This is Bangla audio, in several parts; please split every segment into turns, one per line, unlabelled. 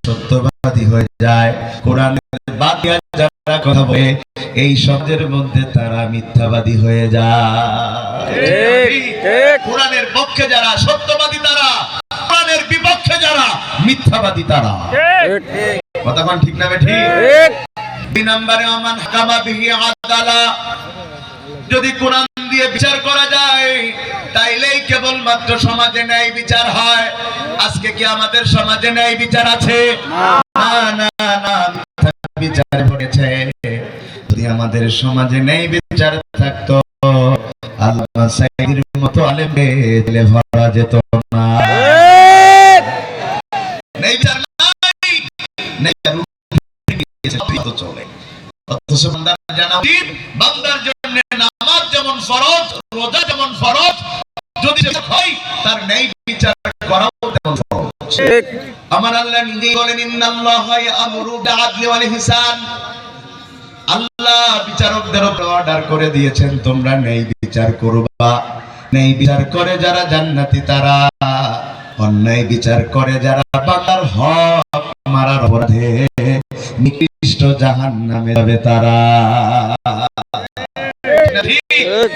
সত্যবাদী হয়ে যায়, কোরআনের বাদী যারা কথা বলে এই শব্দের মধ্যে তারা মিথ্যাবাদী হয়ে যায়। কোরআনের পক্ষে যারা সত্যবাদী তারা, কোরআনের বিপক্ষে যারা মিথ্যাবাদী তারা। কথা কোন ঠিক না ঠিক? দুই নম্বরে ওমান হাকামা বিহি আদালা, যদি কোরআন দিয়ে বিচার করা যায় তাইলেই কেবলমাত্র সমাজে ন্যায় বিচার হয়। আজকে কি আমাদের সমাজে ন্যায় বিচার আছে? না না না, বিচার হয়েছে। যদি আমাদের সমাজে ন্যায় বিচার থাকতো আল্লামা সাঈদীর মতো আলেমকে ভরা যেত না। ন্যায় বিচার নাই, ন্যায় বিচার চলে। অথচ বান্দার জানা উচিত, বান্দার জন্য নামাজ যেমন ফরজ, রোজা যেমন ফরজ, যদি হয় তার ন্যায় বিচার করাও তেমন ফরজ। আমার আল্লাহ নিজেই বলেন ইন্নাল্লাহা ইয়া'মুরু বিল-'আদলি ওয়াল ইহসান। আল্লাহ বিচারকদের উপর অর্ডার করে দিয়েছেন তোমরা ন্যায় বিচার করবা। ন্যায় বিচার করে যারা জান্নাতি তারা, অন্যায় বিচার করে যারা বান্দার হক মারার অপরাধে নিকৃষ্ট জাহান্নামে যাবে তারা।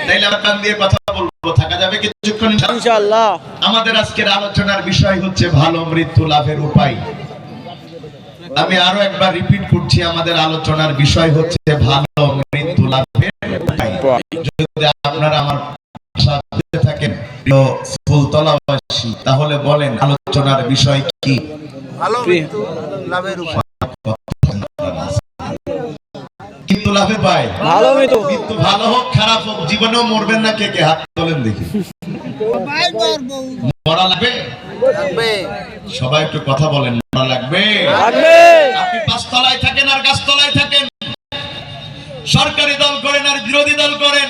তাইলে আমরা কান দিয়ে কথা বলবো, থাকা যাবে কিছুক্ষণ ইনশাআল্লাহ। আমাদের আজকের আলোচনার বিষয় হচ্ছে ভালো মৃত্যু লাভের উপায়। আমি আরো একবার রিপিট করছি, আমাদের আলোচনার বিষয় হচ্ছে ভালো মৃত্যু লাভের উপায়। যদি আপনারা আমার ভাষা বুঝতে থাকেন প্রিয় ফুলতলাবাসী, তাহলে বলেন আলোচনার বিষয় কি? ভালো মৃত্যু লাভের উপায়। কিন্তু লাভের পায় ভালো মৃত্যু, ভালো হোক খারাপ হোক, জীবনেও মরবেন না। কে কে হাত তোলেন দেখি। মরা লাগবে? সবাই একটু কথা বলেন, মরা লাগবে? আপনি পাঁচতলায় থাকেন আর গাছতলায় থাকেন, সরকারি দল করেন আর বিরোধী দল করেন,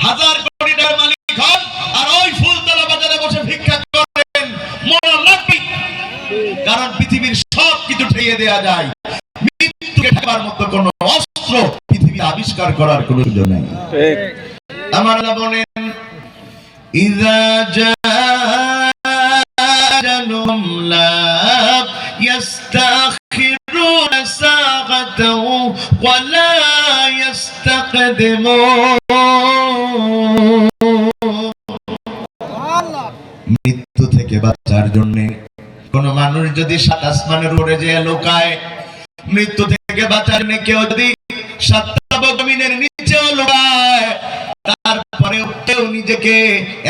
হাজার কোটি টাকার মালিক হন আর ওই ফুলতলা বাজারে বসে ভিক্ষা করেন, মরা লাগবে। কারণ পৃথিবীর সব কিছু ঠেকিয়ে দেওয়া যায়, মৃত্যুকে ঠেকাবার মতো কোনো অস্ত্র পৃথিবী আবিষ্কার করার কোনো সুযোগ নেই। আমার আল্লাহ বলেন ইযা জাআলুম লা ইস্তাখিরুনা সাআতাও ওয়া লা ইস্তাকদিমুন। মৃত্যু থেকে বাঁচার জন্য কোন মানুষ যদি সাত আসমানের উপরে যে লুকায়, মৃত্যু থেকে বাঁচার জন্য কেউ যদি সাতটা জমিনের নিচেও লুকায়, তারপরে কেউ নিজেকে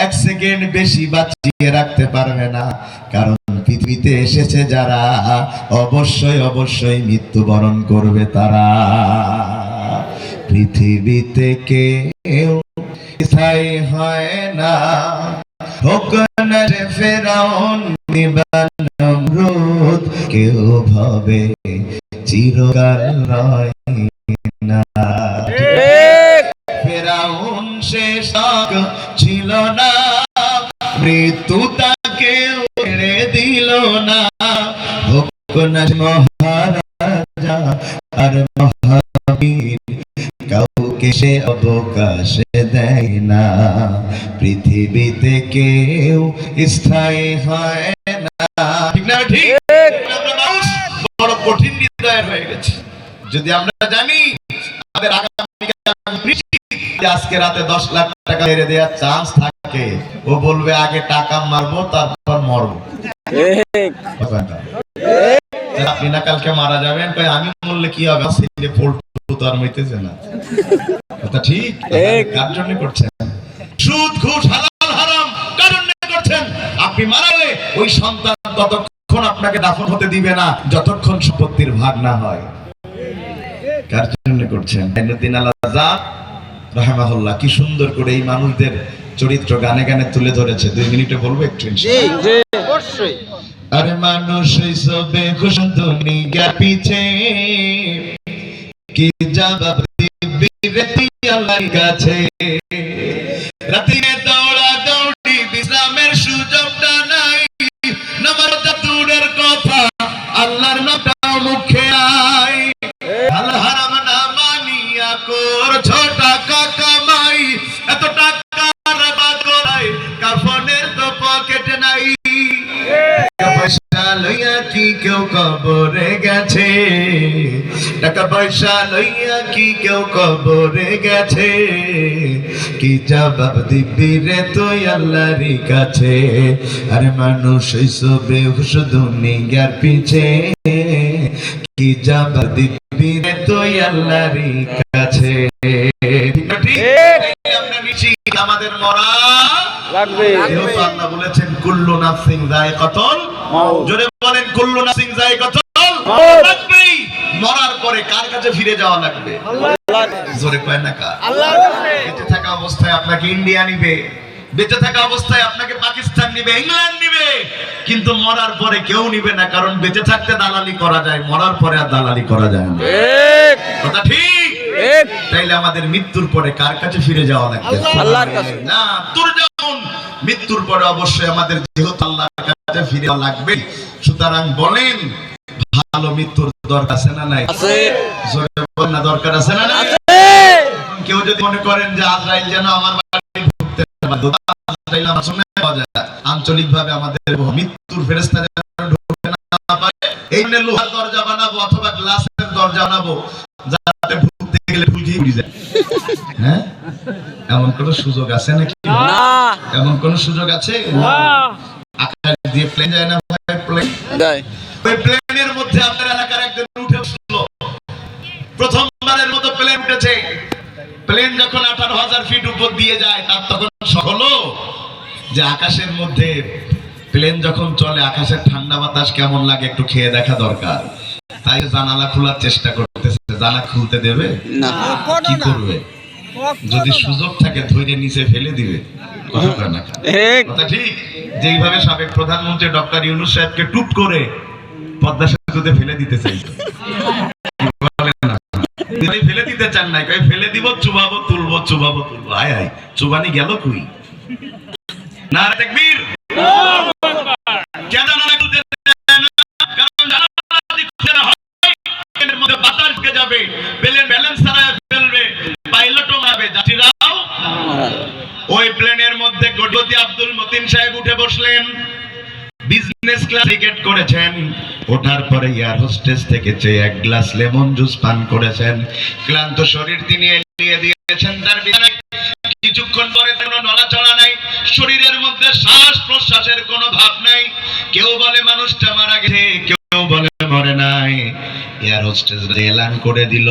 এক সেকেন্ড বেশি বাঁচিয়ে রাখতে পারবে না। কারণ পৃথিবীতে এসেছে যারা, অবশ্যই অবশ্যই মৃত্যুবরণ করবে তারা। পৃথিবীতে কেউ স্থায়ী হয় না, হোক না যে ফেরাউন নমরুদ, কেউ ভাবে চিরকাল রয় না। ফেরাউন শেষ ছিল না, মৃত্যু তাকে ছেড়ে দিল না। হোক না মহারাজা আর মহাবীর, কাউকে সে অবকাশ দেয় না। পৃথিবীতে কেউ স্থায়ী হয় না। ঠিক না ঠিক? মানুষ বড় কঠিন হৃদয় হয়ে গেছে। যদি আমরা জানি আমাদের আজকে রাতে 10 লাখ টাকা মেরে দেওয়ার চান্স থাকে, ও বলবে আগে টাকা মারবো তারপর মরবো। আপনি না কালকে মারা যাবেন, আমি মরলে কি হবে? আর মরতেছে না। কথা ঠিক? কার জন্য করছেন? সুদ ঘুষ হালাল হারাম কার জন্য করছেন? আপনি মারালে ওই সন্তান ততক্ষণ আপনাকে দাফন হতে দিবে না যতক্ষণ সম্পত্তির ভাগ না হয়। কার জন্য করছেন? আইনুদ্দিন আল-আজাদ রাহিমাহুল্লাহ কি সুন্দর করে এই মানুষদের চরিত্র গানে গানে তুলে ধরেছে। 2 মিনিটে বলবো একটু ইনশাআল্লাহ। জি অবশ্যই। আরে মানুষ হইছো বেখুশ দুনিয়া পিছে, কি জবাব দিবি রে তুই আল্লাহর কাছে? রাতে দৌড়া দৌড়ি বিশ্রামের সুযোগটা নাই, নামাজটা দূরের কথা আল্লাহর নামটাও মুখে নাই। হালাল হারাম না মানিয়া করছো টাকা কামাই, এত টাকার বাদ করাই কাফনের তো পকেট নাই। কেউ কবরে গেছে, টাকা পয়সা লইয়া কি কেউ কবরে গেছে, কি জবাব দিবি রে তুই আল্লাহর কাছে? আরে মানুষ হইছো বেহুশ দুনিয়ার পিছে, কি জবাব দিবি রে তুই আল্লাহর কাছে? আমরা নিশ্চিত আমাদের মরা লাগবে। যেহেতু আল্লাহ বলেছেন কুল্লু নাফসিন যায়কাতুল মাউত, জোরে বলেন কুল্লু নাফসিন যায়কাতুল মাউত। লাগবেই। মরার পরে কার কাছে ফিরে যাওয়া লাগবে? আল্লাহর কাছে। জোরে কয় না কার? আল্লাহর কাছে। বেঁচে থাকা অবস্থায় আপনাকে ইন্ডিয়া নিবে, বেঁচে থাকা অবস্থায় আপনাকে পাকিস্তান নিবে, ইংল্যান্ড নিবে, কিন্তু মরার পরে কেউ নিবে না। কারণ বেঁচে থাকতে দালালি করা যায়, মরার পরে আর দালালি করা যায় না। ঠিক কথা, ঠিক। তাইলে আমাদের মৃত্যুর পরে কার কাছে ফিরে যাওয়া লাগবে? আল্লাহর কাছে। না, তুরজাউন, মৃত্যুর পরে অবশ্যই আমাদের যেহেতু আল্লাহর কাছে ফিরে যাওয়া লাগবে, সুতরাং বলেন ভালো মৃত্যুর দরকার আছে না নাই? আছে। জোরে বলেন না, দরকার আছে না নাই? আছে। কেউ যদি মনে করেন যে আজরাইল যেন আমার বাড়ি ঢুকতে বাধ্য, আজরাইল আমার শুনে পাওয়া যায়, আঞ্চলিক ভাবে আমাদের মৃত্যুর ফেরেশতা যেন ঢুকতে না পারে, এই জন্য লোহার দরজা বানাবো অথবা গ্লাসের দরজা বানাবো, যাতে ঢুকতে গেলে ঢুকে পড়ে যায়। হ্যাঁ, এমন কোন সুযোগ আছে নাকি? না। এমন কোন সুযোগ আছে? না। আকাশ দিয়ে প্লেন যায় না ভাই? প্লেন যায়। ওই প্লেনের মধ্যে আপনার এলাকার একজন উঠে বসলো, প্রথমবারের মতো প্লেন উঠেছে। প্লেন যখন 18,000 ফিট উপর দিয়ে যায়, তার তখন শখ হলো যে আকাশের মধ্যে প্লেন যখন চলে আকাশের ঠান্ডা বাতাস কেমন লাগে একটু খেয়ে দেখা দরকার। তাই জানালা খোলার চেষ্টা করতেছে, জানালা খুলতে দেবে না। কি করবে? যদি সুযোগ থাকে ধরে নিচে ফেলে দিবে। কথা না, কথা ঠিক। যেইভাবে সাবেক প্রধানমন্ত্রী ডক্টর ইউনূস সাহেবকে টুট করে পদ্মা সেতুতে ফেলে দিতে চাই, ফেলে দিতে চান নাই, ফেলে দিব, চুবাবো তুলবো, চুবাবো তুলবো। আয় আয়, চুবানি গেল কই? নারে তাকবীর। কেন না তুলতে দেয় না? কারণ জানালা যদি খোলা হয় এর মধ্যে বাতাস ঢুকে যাবে, প্লেন ব্যালেন্স হারায় ফেলবে, পাইলটও মারবে, যাত্রীরাও। ওই প্লেনের মধ্যে গডপতি আব্দুল মতিন সাহেব উঠে বসলেন, বিজনেস ক্লাস টিকেট করেছেন। ওঠার পরে এয়ার হোস্টেস থেকে চেয়ে এক গ্লাস লেমন জুস পান করেছেন। ক্লান্ত শরীর তিনি এলিয়ে দিয়েছেন তার বিছানায়। কিছুক্ষণ পরে কোনো নড়াচড়া নাই, শরীরের মধ্যে শ্বাস প্রশ্বাসের কোনো ভাব নাই। কেউ বলে মানুষটা মারা গেছে, কেউ বলে মরে নাই। এয়ার হোস্টেস এলান করে দিল,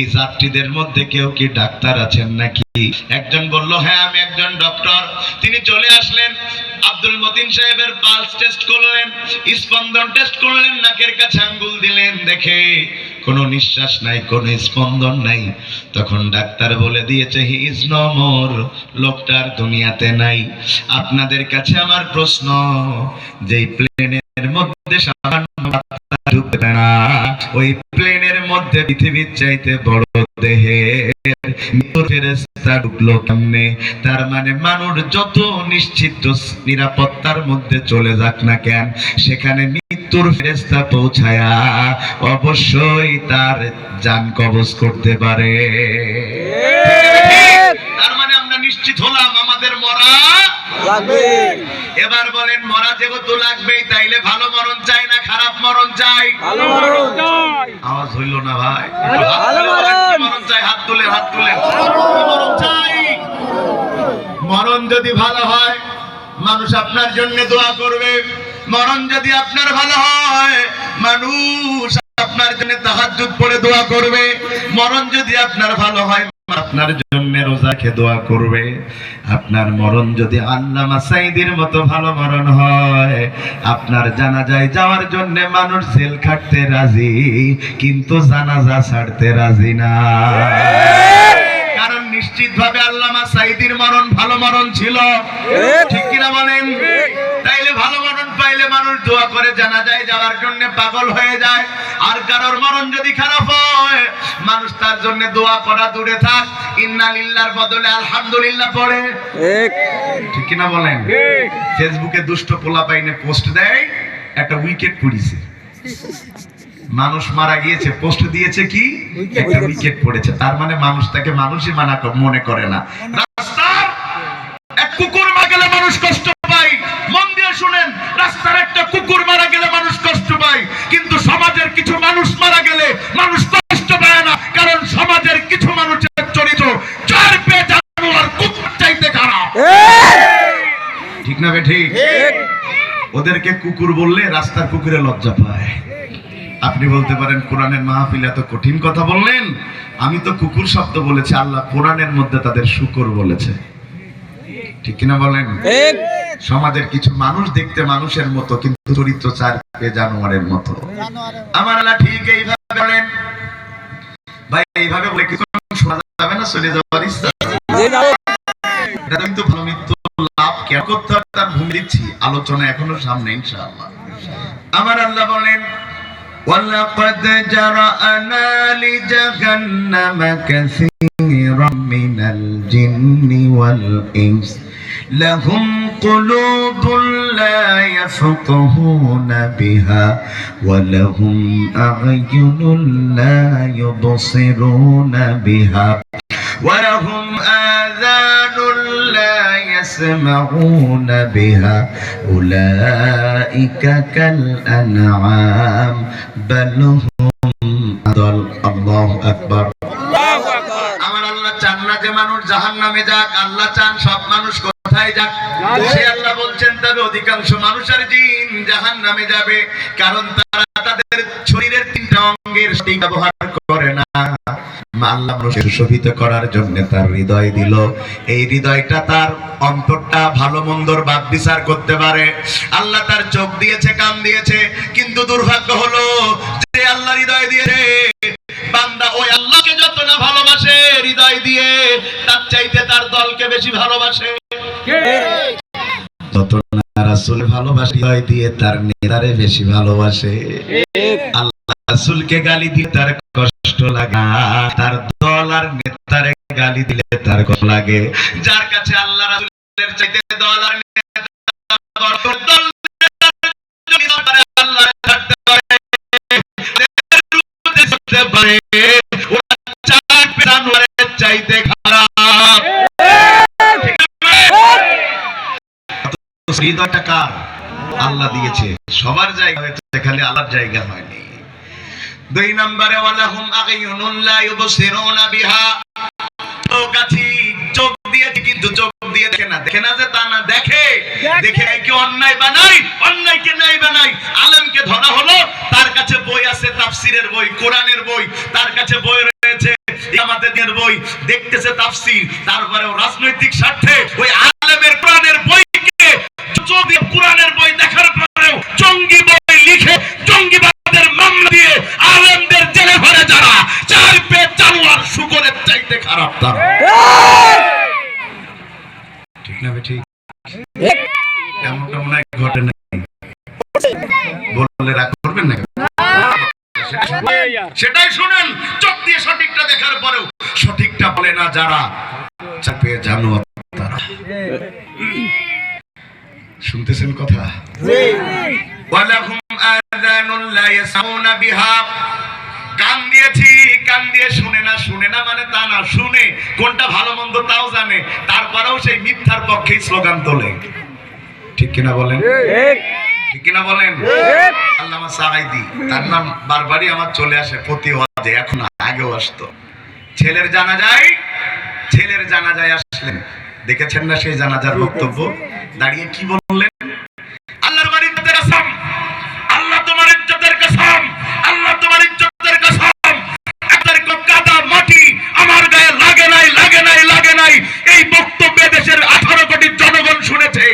এই যাত্রীদের মধ্যে কেউ কি ডাক্তার আছেন নাকি? একজন বলল, হ্যাঁ আমি একজন ডক্টর। তিনি চলে আসলেন, আব্দুল মতিন সাহেবের পালস টেস্ট করলেন, স্পন্দন টেস্ট করলেন, নাকের কাছে আঙ্গুল দিলেন, দেখে কোনো নিঃশ্বাস নাই, কোনো স্পন্দন নাই। তখন ডাক্তার বলে দিয়েছে হি ইজ নো মোর, লোকটার দুনিয়াতে নাই। আপনাদের কাছে আমার প্রশ্ন, যেই প্লেনের মধ্যে সামান্য ঢুকবে না, ওই প্লেনের মধ্যে পৃথিবীর চাইতে বড় দেহের মৃত্যুর ফেরেশতা ঢুকলো কেমনে? তার মানে মানুষ যত নিশ্চিত নিরাপত্তার মধ্যে চলে যাক না কেন, সেখানে মৃত্যুর ফেরেশতা পৌঁছায়া অবশ্যই তার জান কবজ করতে পারে। তার মানে আমরা নিশ্চিত হলাম আমাদের মরা লাগবে। এবার বলেন, মরা যেহেতু লাগবেই, তাইলে ভালো মরণ চাই না খারাপ মরণ চাই? ভালো মরণ চাই। আওয়াজ হইল না ভাই? ভালো মরণ চাই, হাত তুলে, হাত তুলে। মরণ চাই। মরণ যদি ভালো হয় মানুষ আপনার জন্য দোয়া করবে। মরণ যদি আপনার ভালো হয় মানুষ আপনার জন্য তাহাজ্জুদ পড়ে দোয়া করবে। মরণ যদি আপনার ভালো হয় আপনার জন্য রোজা খেয়ে দোয়া করবে। আপনার মরণ যদি আল্লামা সাঈদীর মতো ভালো মরণ হয়, আপনার জানাজায় যাওয়ার জন্য মানুষ জেল খাটতে রাজি, কিন্তু জানাজা ছাড়তে রাজি না। কারণ নিশ্চিতভাবে আল্লামা সাঈদীর মরণ ভালো মরণ ছিল, ঠিক কিনা বলেন? তাইলে ভালো মরণ পাইলে মানুষ দোয়া করে জানাজায় যাওয়ার জন্য পাগল হয়ে যায়। আর কারোর মরণ যদি খারাপ হয় মানুষ তার জন্য দোয়া করা দূরে থাক, ইন্না লিল্লাহর বদলে আলহামদুলিল্লাহ পড়ে, ঠিক কিনা বলেন? ফেসবুকে দুষ্ট পোলাপাইনে পোস্ট দেয়, একটা উইকেট পড়েছে, মানুষ মারা গিয়েছে, পোস্ট দিয়েছে কি একটা উইকেট পড়েছে। তার মানে মানুষ তাকে মানুষই মনে করে না। রাস্তার এক কুকুর মারা গেলে মানুষ কষ্ট পায়, মন দিয়ে শুনেন, রাস্তার একটা কুকুর মারা গেলে মানুষ কষ্ট পায়। পায়, কিন্তু সমাজের কিছু মানুষ মারা গেলে মানুষ কষ্ট পায় না, কারণ সমাজের কিছু মানুষের চরিত্র চার পেয়ে জানোয়ার কুকুর চাইতে খারাপ। ঠিক না বেঠিক? ওদেরকে কুকুর বললে রাস্তার কুকুরে লজ্জা পায়। আপনি বলতে পারেন কোরআনের মাহফিলে এত কঠিন কথা বললেন, আমি তো কুকুর শব্দ বলেছি, আল্লাহ কোরআনের মধ্যে তাদের শুকর বলেছে। ঠিক কিনা বলেন? সমাজের কিছু মানুষ দেখতে মানুষের মতো, কিন্তু চরিত্র চার পেয়ে জানোয়ারের মতো। আমার আল্লাহ ঠিক এইভাবে বলেন। ভাই এইভাবে বলে কিছু শোনা যাবে না, চলে যাওয়ার ইচ্ছা এটা কিন্তু ভালো মৃত্যু লাভ কেন করতে হবে তার ভূমি দিচ্ছি, আলোচনা এখনো সামনে ইনশাআল্লাহ। আমার আল্লাহ বলেন وَلَقَدْ جَرَأْنَا لِجَهَنَّمَ كَثِيرًا مِنَ الْجِنِّ وَالْإِنسِ لَهُمْ قُلُوبٌ لَا يَفْقَهُونَ بِهَا وَلَهُمْ أَعْيُنٌ لَا يُبْصِرُونَ بِهَا وَلَهُمْ آذَانٌ لَا يَسْمَعُونَ بِهَا أُولَئِكَ كَالْأَنْعَامِ بَلْ هُمْ أَضَلُّ الله أكبر। আমার আল্লাহ চান না যে মানুষ জাহান্নামে যাক, আল্লাহ চান সব মানুষ কোথায় যাক? সে আল্লাহ বলছেন তবে অধিকাংশ মানুষ আর জিন জাহান্নামে যাবে, কারণ তারা তাদের শরীরের তিনটা অঙ্গের সঠিক ব্যবহার করে না। আল্লাহ মানুষকে শোভিত করার জন্য তার হৃদয় দিল, এই হৃদয়টা তার অন্তরটা ভালো মন্দর বাদ বিচার করতে পারে। আল্লাহ তার চোখ দিয়েছে, কান দিয়েছে, কিন্তু দুর্ভাগ্য হলো যে আল্লাহ হৃদয় দিয়েছে, বান্দা ওই আল্লাহকে যত না ভালোবাসে হৃদয় দিয়ে, তার চাইতে তার দলকে বেশি ভালোবাসে। যত না রাসূল ভালোবাসে হৃদয় দিয়ে, তার নেতারে বেশি ভালোবাসে। আল্লাহ রাসূলকে গালি দিয়ে তার কষ্ট লাগে, তার দল আর নেতারে গালি দিলে তার কষ্ট লাগে। যার কাছে আল্লাহ রাসূলের চাইতে দল আর নেতা বড়, দল নেতার আল্লাহ থাকতে পারে, থাকতে পারে, ওরা চার জানোয়ারের চাইতে খারাপ। হৃদয়টা কার? আল্লাহ দিয়েছে, সবার জায়গা হয়েছে, খালি আল্লাহর জায়গা হয়নি। দুই নম্বরে ওয়ালাহুম আ'ইউনুন লা ইউবসিরুনা বিহা, চোখ দিয়েছে কিন্তু চোখ দিয়ে দেখে না। দেখে না যে তা না, দেখে দেখে কি অন্যায় বানাই, অন্যায়কে ন্যায় বানাই। আলেমকে ধরা হলো, তার কাছে বই আছে, তাফসিরের বই, কোরআনের বই, তার কাছে বই রয়েছে, আমাদের দিনের বই, দেখতেছে তাফসির, তারপরেও রাজনৈতিক স্বার্থে ওই আলেমের কোরআনের বইকে চোখ দিয়ে কোরআনের বই দেখার পরেও জঙ্গি বই লিখে জঙ্গিবাদের মামলা দিয়ে আলেমদের জেলে ভরে যারা, চার পেট জানোয়ার শুকরের চাইতে খারাপ তারা। ঠিক না ঠিক? এমনটা মনে হয় ঘটে নাই, বললে রাগ করবেন না? সেটাই শুনেন, চোখ দিয়ে সঠিকটা দেখার পরেও সঠিকটা বলে না যারা, চার পেট জানোয়ার তারা। শুনতেছেন কথা? ওয়ালাহুম আযানুন লা ইয়াসমাউনা বিহা, কান দিয়েছি, কান দিয়ে শুনে না। শুনে না মানে তা না, শুনে কোনটা ভালো মন্দ তাও জানে, তারপরেও সেই মিথ্যার পক্ষে স্লোগান তোলে। ঠিক কিনা বলেন? ঠিক কিনা বলেন? আল্লামা সাঈদী, তার নাম বারবারই আমার চলে আসে প্রতি ওয়াজে, এখন আগেও আসতো। ছেলের জানাজায় আসলেন, দেখেছেন না সেই জানাজার বক্তব্য? দাঁড়িয়ে কি বললেন? আল্লাহর বাড়ির কসম, আল্লাহ তোমার ইজ্জতের কসম, আল্লাহ তোমার ইজ্জতের কসম, একটা কাদা মাটি আমার গায়ে লাগে নাই, লাগে নাই, লাগে নাই। এই বক্তব্যে দেশের 18 কোটি জনগণ শুনেছে।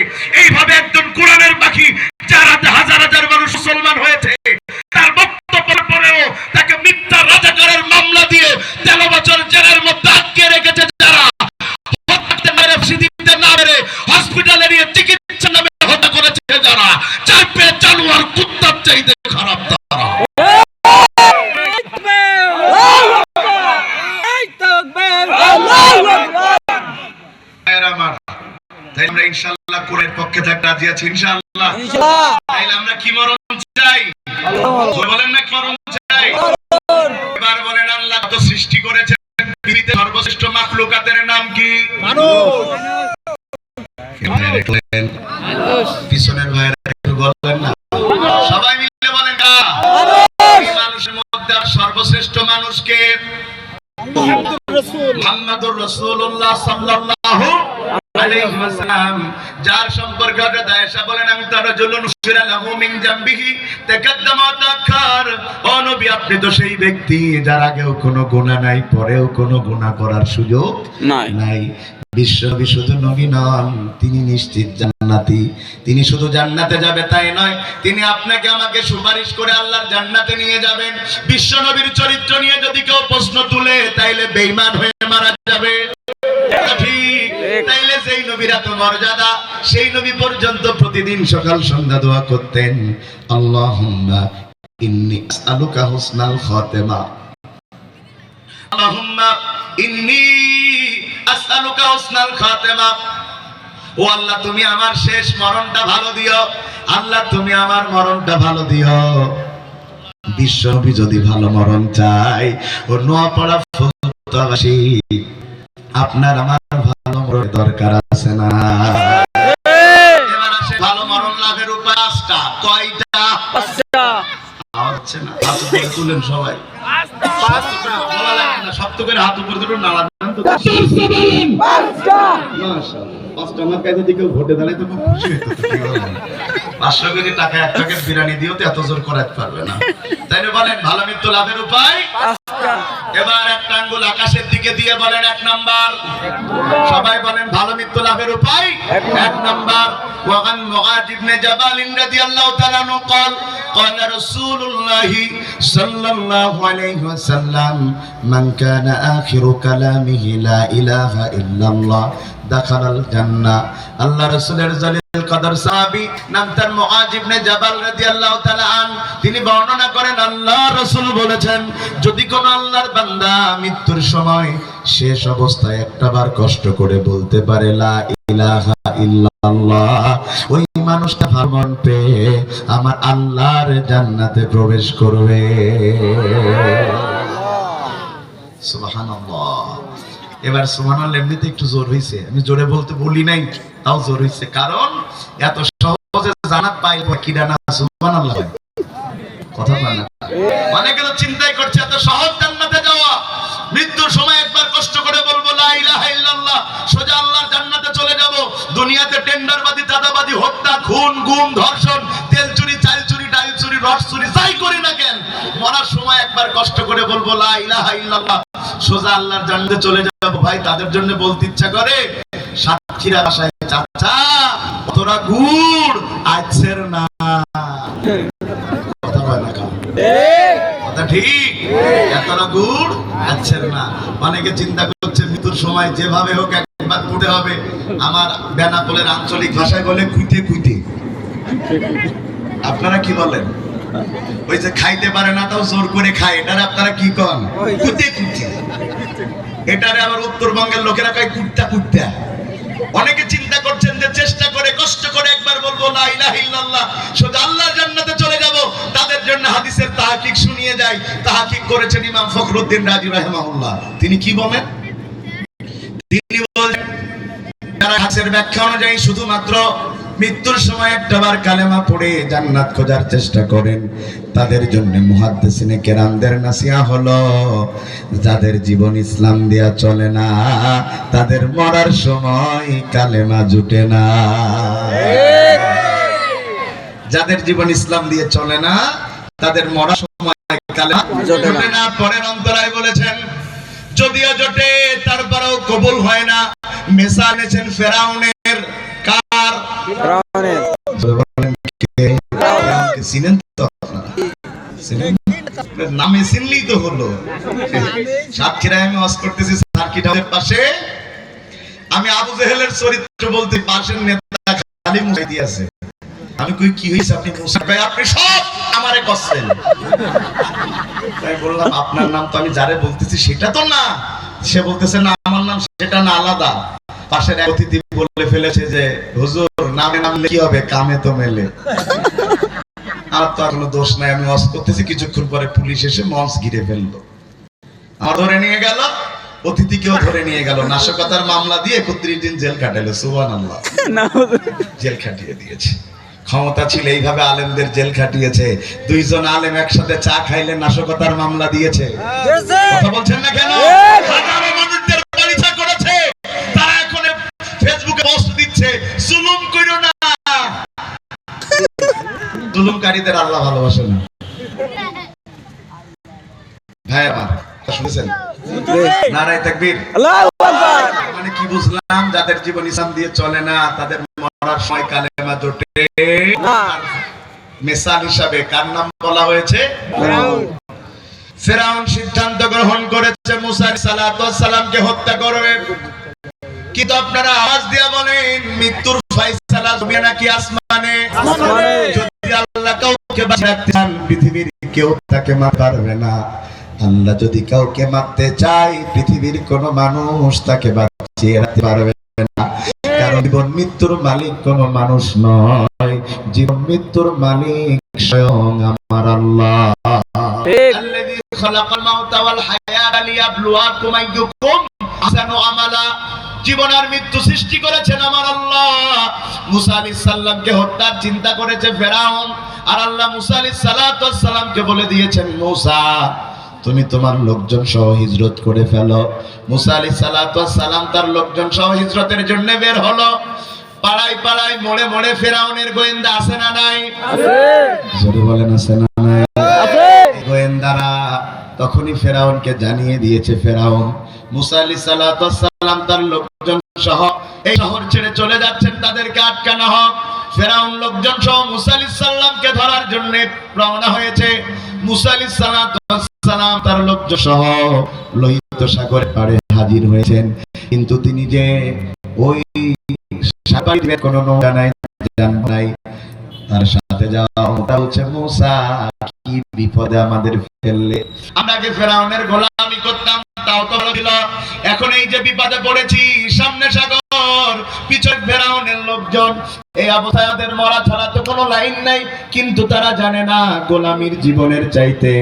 এইভাবে একজন কোরআনের পাখি, যার হাতে হাজার হাজার মানুষ মুসলমান হয়েছে, তার বক্তব্যের পরেও তাকে মিথ্যা রাজাকারের মামলা দিয়ে 13 বছর জেলের মধ্যে আটকে রেখেছে যারা, হসপিটালে নিয়ে চিকিৎসা নামে হত্যা করেছে যারা, চার পেট জানোয়ার কুত্তার চাইতে খারাপ তারা। আমরা ইনশাআল্লাহ কোরআনের পক্ষে থাকতে রাজি আছি ইনশাআল্লাহ। তাইলে আমরা কি মরণ চাই? বলেন না কি মরণ চাই? এবার বলেন, আল্লাহ তো সৃষ্টি করেছেন, পৃথিবীতে সর্বশ্রেষ্ঠ মাখলুকাতের নাম কি? মানুষ। পিছনের ভাইরা একটু বলেন না, সবাই মিলে বলেন আল্লাহর সর্বশ্রেষ্ঠ মানুষকে মুহাম্মাদুর রাসূলুল্লাহ সাল্লাল্লাহু আলাইহি ওয়াসাল্লাম, যার সম্পর্কে হযরত আয়েশা বলেন, আমি তার রাজুলুন উশিরা লাহু মিন জামবিহি তাকাদ্দামা ওয়া তাআখার। ও নবী, আপনি তো সেই ব্যক্তি যার আগেও কোনো গুনাহ নাই, পরেও কোনো গুনাহ করার সুযোগ নাই। বিশ্বনবী শুধু নবী নন, তিনি নিশ্চিত জান্নাতি। তিনি শুধু জান্নাতে যাবে তাই নয়, তিনি আপনাকে আমাকে সুপারিশ করে আল্লাহর জান্নাতে নিয়ে যাবেন। বিশ্বনবীর চরিত্র নিয়ে যদি কেউ প্রশ্ন তুলে, তাইলে বেঈমান হয়ে মারা যাবে। ঠিক, তাইলে সেই নবীর এত মর্যাদা, সেই নবী পর্যন্ত প্রতিদিন সকাল সন্ধ্যা দোয়া করতেন, আল্লাহুম্মা ইন্নী আসআলুকা হুসনাল খাতিমা, আল্লাহুম্মা ইন্নী আসআলুকা হুসনাল খাতিমা। ও আল্লাহ, তুমি আমার শেষ মরণটা ভালো দিও। আল্লাহ, তুমি আমার মরণটা ভালো দিও। বিশ্বনবী যদি ভালো মরণ চাই, ও নোয়াপাড়া ফুলতলাবাসী, আপনার আমার ভালো মরণ দরকার আছে না? এবার আসে ভালো মরণ লাভের উপায় পাঁচটা। কয়টা? পাঁচটা। হচ্ছে না, হাত উপরে তুলেন সবাই। বলা লাগে না, শক্ত করে হাত উপরে তুলুন, নাড়াবেন তো। মাশাআল্লাহ, পাঁচটা আমার কাছে দিকে ভোটে দাঁড়াই তো খুব খুশি হতো। 500 কোটি টাকা এক প্যাকেট বিরিয়ানি দিও তো এত জোর করাতে পারবে না। তাইলে বলেন ভালো মৃত্যু লাভের উপায় পাঁচটা। এবার একটা আঙ্গুল আকাশের দিকে দিয়ে বলেন 1 নাম্বার। সবাই বলেন ভালো মৃত্যু লাভের উপায় 1 নাম্বার। ওয়ান মুআয ইবনে জাবাল রাদিয়াল্লাহু তাআলা আনহু قال قال رسول الله صلى الله عليه وسلم من كان آخر كلامه لا إله إلا الله دخل الجنة। আল্লাহ রাসূলের জালিল কদর সাহাবী নাম তার মুআয ইবনে জাবাল রাদিয়াল্লাহু তাআলা আন, তিনি বর্ণনা করেন আল্লাহ রাসূল বলেছেন, যদি কোন আল্লাহর বান্দা মৃত্যুর সময় শেষ অবস্থায় একটাবার কষ্ট করে বলতে পারে লা ইলাহা ইল্লাল্লাহ, ওই মানুষটা ভালো মন পেয়ে আমার আল্লাহর জান্নাতে প্রবেশ করবে। সুবহানাল্লাহ। এবার সুবহানাল্লাহ এমনিতে একটু জোর হইছে, আমি জোরে বলতে বলি নাই, তাও জোর হইছে, কারণ এত সহজে জান্নাত পাইবো কিনা না। সুবহানাল্লাহ, কথা বলেন না। অনেকে তো চিন্তাই করছে এত সহজ জান্নাতে যাওয়া। মৃত্যুর সময় একবার কষ্ট করে বলবো লা ইলাহা ইল্লাল্লাহ, সোজা আল্লাহর জান্নাতে চলে যাব। দুনিয়াতে টেন্ডারবাজি, চাঁদাবাজি, হত্যা, খুন, গুম, ধর্ষণ, তেল চুরি, চাল চুরি, ডাল চুরি, রস চুরি, যাই করি না কেন, মরার সময় একবার কষ্ট করে বলবো লা ইলাহা ইল্লাল্লাহ, সোজা আল্লাহর জান্নাতে চলে যাব। ভাই, তাদের জন্য বলতে ইচ্ছা করে, সাতক্ষীরা ভাষায় চাচা তোরা গুড় আছের না। কথা বলে না, কথা ঠিক, এতটা গুড় আছের না। অনেকে চিন্তা করছে মৃত্যুর সময় যেভাবে হোক একবার কুটে হবে। আমার বেনাপোলের আঞ্চলিক ভাষায় বলে কুইতে কুইতে। আপনারা কি বলেন? ওই যে খাইতে পারে না তাও জোর করে খায়, এটারে আপনারা কি কন? কুইতে কুইতে। এটারে আবার উত্তরবঙ্গের লোকেরা কয় কুট্টা কুট্টা। অনেকে চিন্তা করছেন যে চেষ্টা করে কষ্ট করে একবার বলবো লা ইলাহা ইল্লাল্লাহ, সোজা আল্লাহর জান্নাতে চলে যাব। তাদের জন্য হাদিসের তাহকিক শুনিয়ে যায়। তাহকিক করেছেন ইমাম ফখরুদ্দিন রাজি রাহিমাহুল্লাহ। তিনি কি বলেন? তিনি বলেন, যারা হাদিসের ব্যাখ্যা অনুযায়ী শুধুমাত্র মৃত্যুর সময় একটাবার কালেমা পড়ে জান্নাত খোঁজার চেষ্টা করেন, তাদের জন্য মুহাদ্দিসিনে কেরামদের নাসিহা হলো, যাদের জীবন ইসলাম দিয়া চলে না, তাদের মরার সময় কালেমা জুটে না। যাদের জীবন ইসলাম দিয়ে চলে না, তাদের মরার সময় কালেমা জুটে না। পরের অন্তরায় বলেছেন, যদিও জোটে তারপরেও কবুল হয় না। মিসাল এনেছেন ফেরাউনের। কার? ফেরাউনের। চিনেন তো আপনারা? নামে চিনলেই তো হলো। সাতক্ষীরায় আমি ওয়াজ করতেছি, সার্কিটের পাশে আমি আবু জেহেলের চরিত্র বলতে, পাশের নেতা খালি মুসাই দিয়েছে। আমি কই কি হইছে? আপনি মুসা ভাই, আপনি সব আমারে কইছেন। তাই বললাম আপনার নাম তো আমি যারে বলতেছি সেটা তো না। সে বলতেছে না আমার নাম সেটা না, আলাদা। পাশের এক অতিথি বলে ফেলেছে যে হুজুর নামে নামলে কি হবে, কামে তো মেলে। আর তো কোনো দোষ নাই, আমি ওয়াজ করতেছি, কিছুক্ষণ পরে পুলিশ এসে মঞ্চ ঘিরে ফেললো, আমার ধরে নিয়ে গেল, অতিথিকেও ধরে নিয়ে গেল, নাশকতার মামলা দিয়ে 31 দিন জেল কাটাইলো। সুবহানাল্লাহ, জেল কাটিয়ে দিয়েছে। ক্ষমতা ছিল এইভাবে আলেমদের জেল খাটিয়েছে। দুইজন আলেম একসাথে চা খাইলে নাশকতার মামলা দিয়েছে। কথা বলছেন না কেন? হাজারো মানুষদের পরিচা করেছে, তারা এখন ফেসবুকে পোস্ট দিচ্ছে, জুলুম কইরো না। জুলুমকারীদের আল্লাহ ভালোবাসে না। ভাই আমার শুনেছেন? নারায়ে তাকবীর, আল্লাহু আকবার। মানে কি বুঝলাম? যাদের জীবন ইসলাম দিয়ে চলে না তাদের মরার সময় কালেমা জোটে না। মিসাল হিসাবে কার নাম বলা হয়েছে? ফেরাউন। ফেরাউন সিদ্ধান্ত গ্রহণ করেছে মুসা আলাইহিস সালাতু ওয়াস সালামকে হত্যা করবে। কিন্তু আপনারা আওয়াজ দিয়ে বলেন, মৃত্যুর ফয়সালা জমিনে নাকি আসমানে? আসমানে। যদি আল্লাহ কাউকে বাঁচিয়ে রাখতে চান, পৃথিবীর কেউ তাকে মারতে পারবে না। আল্লাহ যদি কাউকে মারতে চায়, পৃথিবীর কোনো মানুষ তাকে বাঁচিয়ে রাখতে পারবে না। কারণ জীবন মৃত্যুর মালিক কোনো মানুষ নয়, জীবন মৃত্যুর মালিক স্বয়ং আমার আল্লাহ। আল্লাযী খালাকাল মাউতা ওয়াল হায়াতা লিয়াবলুয়াকুম আইয়ুকুম আহসানু আমালা। জীবন আর মৃত্যু সৃষ্টি করেছেন আমার আল্লাহ। মুসা আলাইহিস সালামকে হত্যার চিন্তা করেছে ফেরাউন, আর আল্লাহ মুসা আলাইহিস সালাতু ওয়াস সালামকে বলে দিয়েছেন, মুসা তুমি তোমার লোকজন সহ হিজরত করে ফেলো। মুসা আলাইহিস সালাতু ওয়াস সালাম তার লোকজন সহ হিজরতের জন্য বের হলো। পাড়ায় পাড়ায় মোড়ে মোড়ে ফেরাউনের গোয়েন্দা আছে না নাই? আছে। জোরে বলেন আছে না নাই? আছে। গোয়েন্দারা তখনই ফেরাউনকে জানিয়ে দিয়েছে, ফেরাউন মুসা আলাইহিস সালাতু ওয়াস সালাম তার লোকজন সহ এই শহর ছেড়ে চলে যাচ্ছেন, তাদেরকে আটকানো হোক। ফেরাউন লোকজন সহ মুসা আলাইহিস সালামকে ধরার জন্য রওনা হয়েছে। মুসা আলাইহিস সালাতু ওয়াস সালাম তার লোকজন সহ লোহিত সাগরের পাড়ে হাজির হয়েছেন, কিন্তু তিনি যে ওই সাগরের কোনো নৌকা নাই, জান নাই, তার সাথে যাওয়া ওটা হচ্ছে মুসা কি বিপদে আমাদের ফেললে। আমরা কি ফেরাউনের গোলামি করতাম? তাও তো ভালো ছিল। এখন এই যে বিপদে পড়েছি, সামনে সাগর, পিছনে ফেরাউনের লোকজন, এই অবস্থায় আমাদের মরা ছাড়া তো কোনো লাইন নাই। কিন্তু তারা জানে না গোলামির জীবনের চাইতে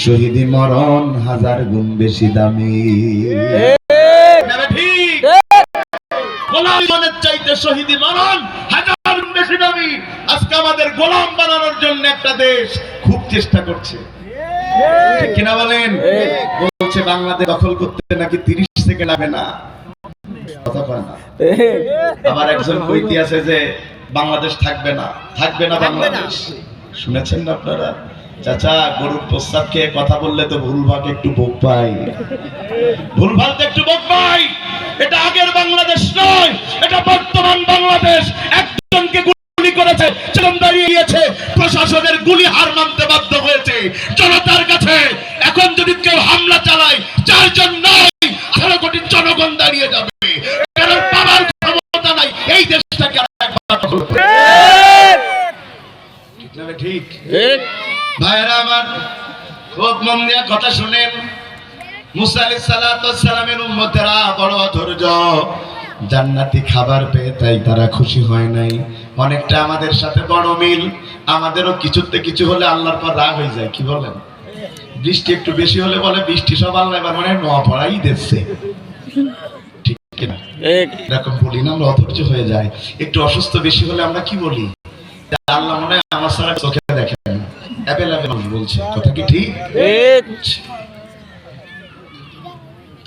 শহীদি মরণ হাজার গুণ বেশি দামি। ঠিক, গোলাম জীবনের চাইতে শহীদি মরণ হাজার গুণ বেশি দামি। আজকে আমাদের গোলাম বানানোর জন্য একটা দেশ খুব চেষ্টা করছে, ঠিক কিনা বলেন? বলছে বাংলাদেশ দখল করতে নাকি 30 সেকেন্ড লাগে না, কথা কয় না। আবার একজন কইতে আছে যে বাংলাদেশ থাকবে না, থাকবে না বাংলাদেশ। শুনেছেন না আপনারা? চাচা, গরুর প্রস্তাব খেয়ে কথা বললে তো ভুলভাল একটু বক পাই, ভুলভাল তো একটু বক পাই। এটা আগের বাংলাদেশ নয়, এটা বর্তমান বাংলাদেশ। একজনকে গুলি করেছে, চরম দাঁড়িয়ে গিয়েছে, প্রশাসনের গুলি হার মানতে বাধ্য হয়েছে জনতার কাছে। এখন যদি কেউ হামলা চালায়, 4 জন নয় 18 কোটি জনগণ দাঁড়িয়ে যাবে, কারণ পাওয়ার ক্ষমতা নাই এই দেশটাকে একবার দখল করতে। ঠিক না? ঠিক ভাইরা আমার, খুব মন দিয়ে কথা শুনেন। মুসা আলাইহিস সালাতু ওয়াস সালামের উম্মতেরা বড় ধৈর্য, জান্নাতি খাবার পেয়ে তাই তারা খুশি হয় নাই। অনেকটা আমাদের সাথে বড় মিল। আমাদেরও কিছুতে কিছু হলে আল্লাহর পর রাগ হয়ে যায়, কি বলেন? বৃষ্টি একটু বেশি হলে বলে বৃষ্টি সব আল্লাহ এবার মানে নোয়া পড়াই দিচ্ছে, ঠিক কিনা? এরকম বলি না, আমরা অধৈর্য হয়ে যায়। একটু অসুস্থ বেশি হলে আমরা কি বলি? আল্লাহ মনে হয় আমার সারা চোখে দেখেন, অ্যাভেলেবল বলছে, কথা কি ঠিক?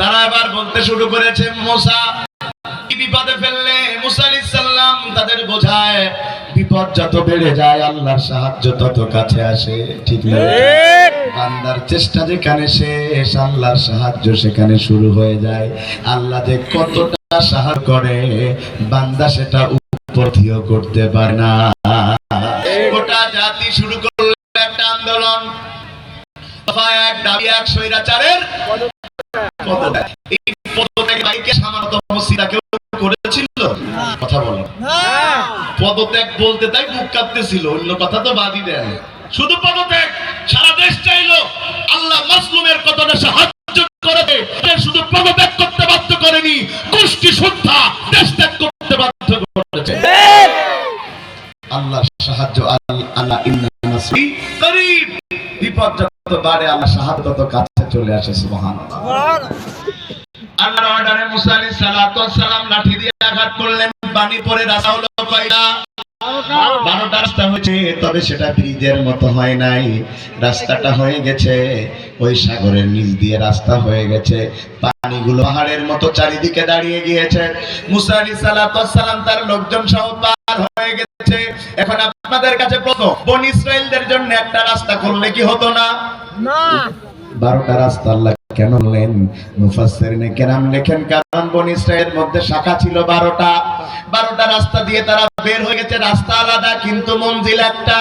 তারা এবার বলতে শুরু করেছে, মুসা কি বিপদে ফেললে? মুসা আলাইহিস সালাম তাদের বোঝায়, বিপদ যত বেড়ে যায় আল্লাহর সাহায্য তত কাছে আসে, ঠিক না? বান্দার চেষ্টা যেখানে শেষ, আল্লাহর সাহায্য সেখানে শুরু হয়ে যায়। আল্লাহ যে কতটা সাহায্য করে, বান্দা সেটা উপলব্ধিও করতে পারে না। গোটা জাতি শুরু করলো একটা আন্দোলন, এক দাবি, এক স্বৈরাচারের পদত্যাগ। এই পদত্যাগ বাইকে সামান্যতম চিন্তা কেউ করেছিল? কথা বলেন। পদত্যাগ বলতে তাই মুখ কাঁপতেছিল, অন্য কথা তো বাদই দেন। শুধু পদত্যাগ, সারা দেশ চাইলো। আল্লাহ মাজলুমের কতটা সাহায্য করেছে, শুধু পদত্যাগ করতে বাধ্য করেনি, গোষ্ঠী সুদ্ধা দেশ ত্যাগ করতে বাধ্য করেছে। আল্লাহর সাহায্য, আল্লাহ ইন্না নাসরি করিব। বিপদ যত বাড়ে আল্লাহ সাহায্য তত কাছে চলে আসে, সুবহানাল্লাহ। আল্লাহর অর্ডারে মুসা আলাইহিস সালাতু ওয়াস সালাম লাঠি দিয়ে আঘাত করলেন, পানি পড়ে রাস্তা হলো কয়টা? 12টা রাস্তা হয়েছে, তবে সেটা ব্রিজের মতো হয় নাই। রাস্তাটা হয়ে গেছে ওই সাগরের নিচ দিয়ে রাস্তা হয়ে গেছে, পানিগুলো পাহাড়ের মতো চারিদিকে দাঁড়িয়ে গিয়েছে। মুসা আলাইহিস সালাম তার লোকজন সহ পার হয়ে গেছে। এখন আপনাদের কাছে প্রশ্ন, বনী ইসরাইলদের জন্য একটা রাস্তা করলে কি হতো না? না। 12টা রাস্তা আল্লাহ কেন বললেন? মুফাসসিরিনে কেরাম লেখেন, কারণ বনী ইসরাইলের মধ্যে শাখা ছিল 12টা। 12টা রাস্তা দিয়ে তারা বের হয়ে গেছে, রাস্তা আলাদা কিন্তু মঞ্জিল একটা।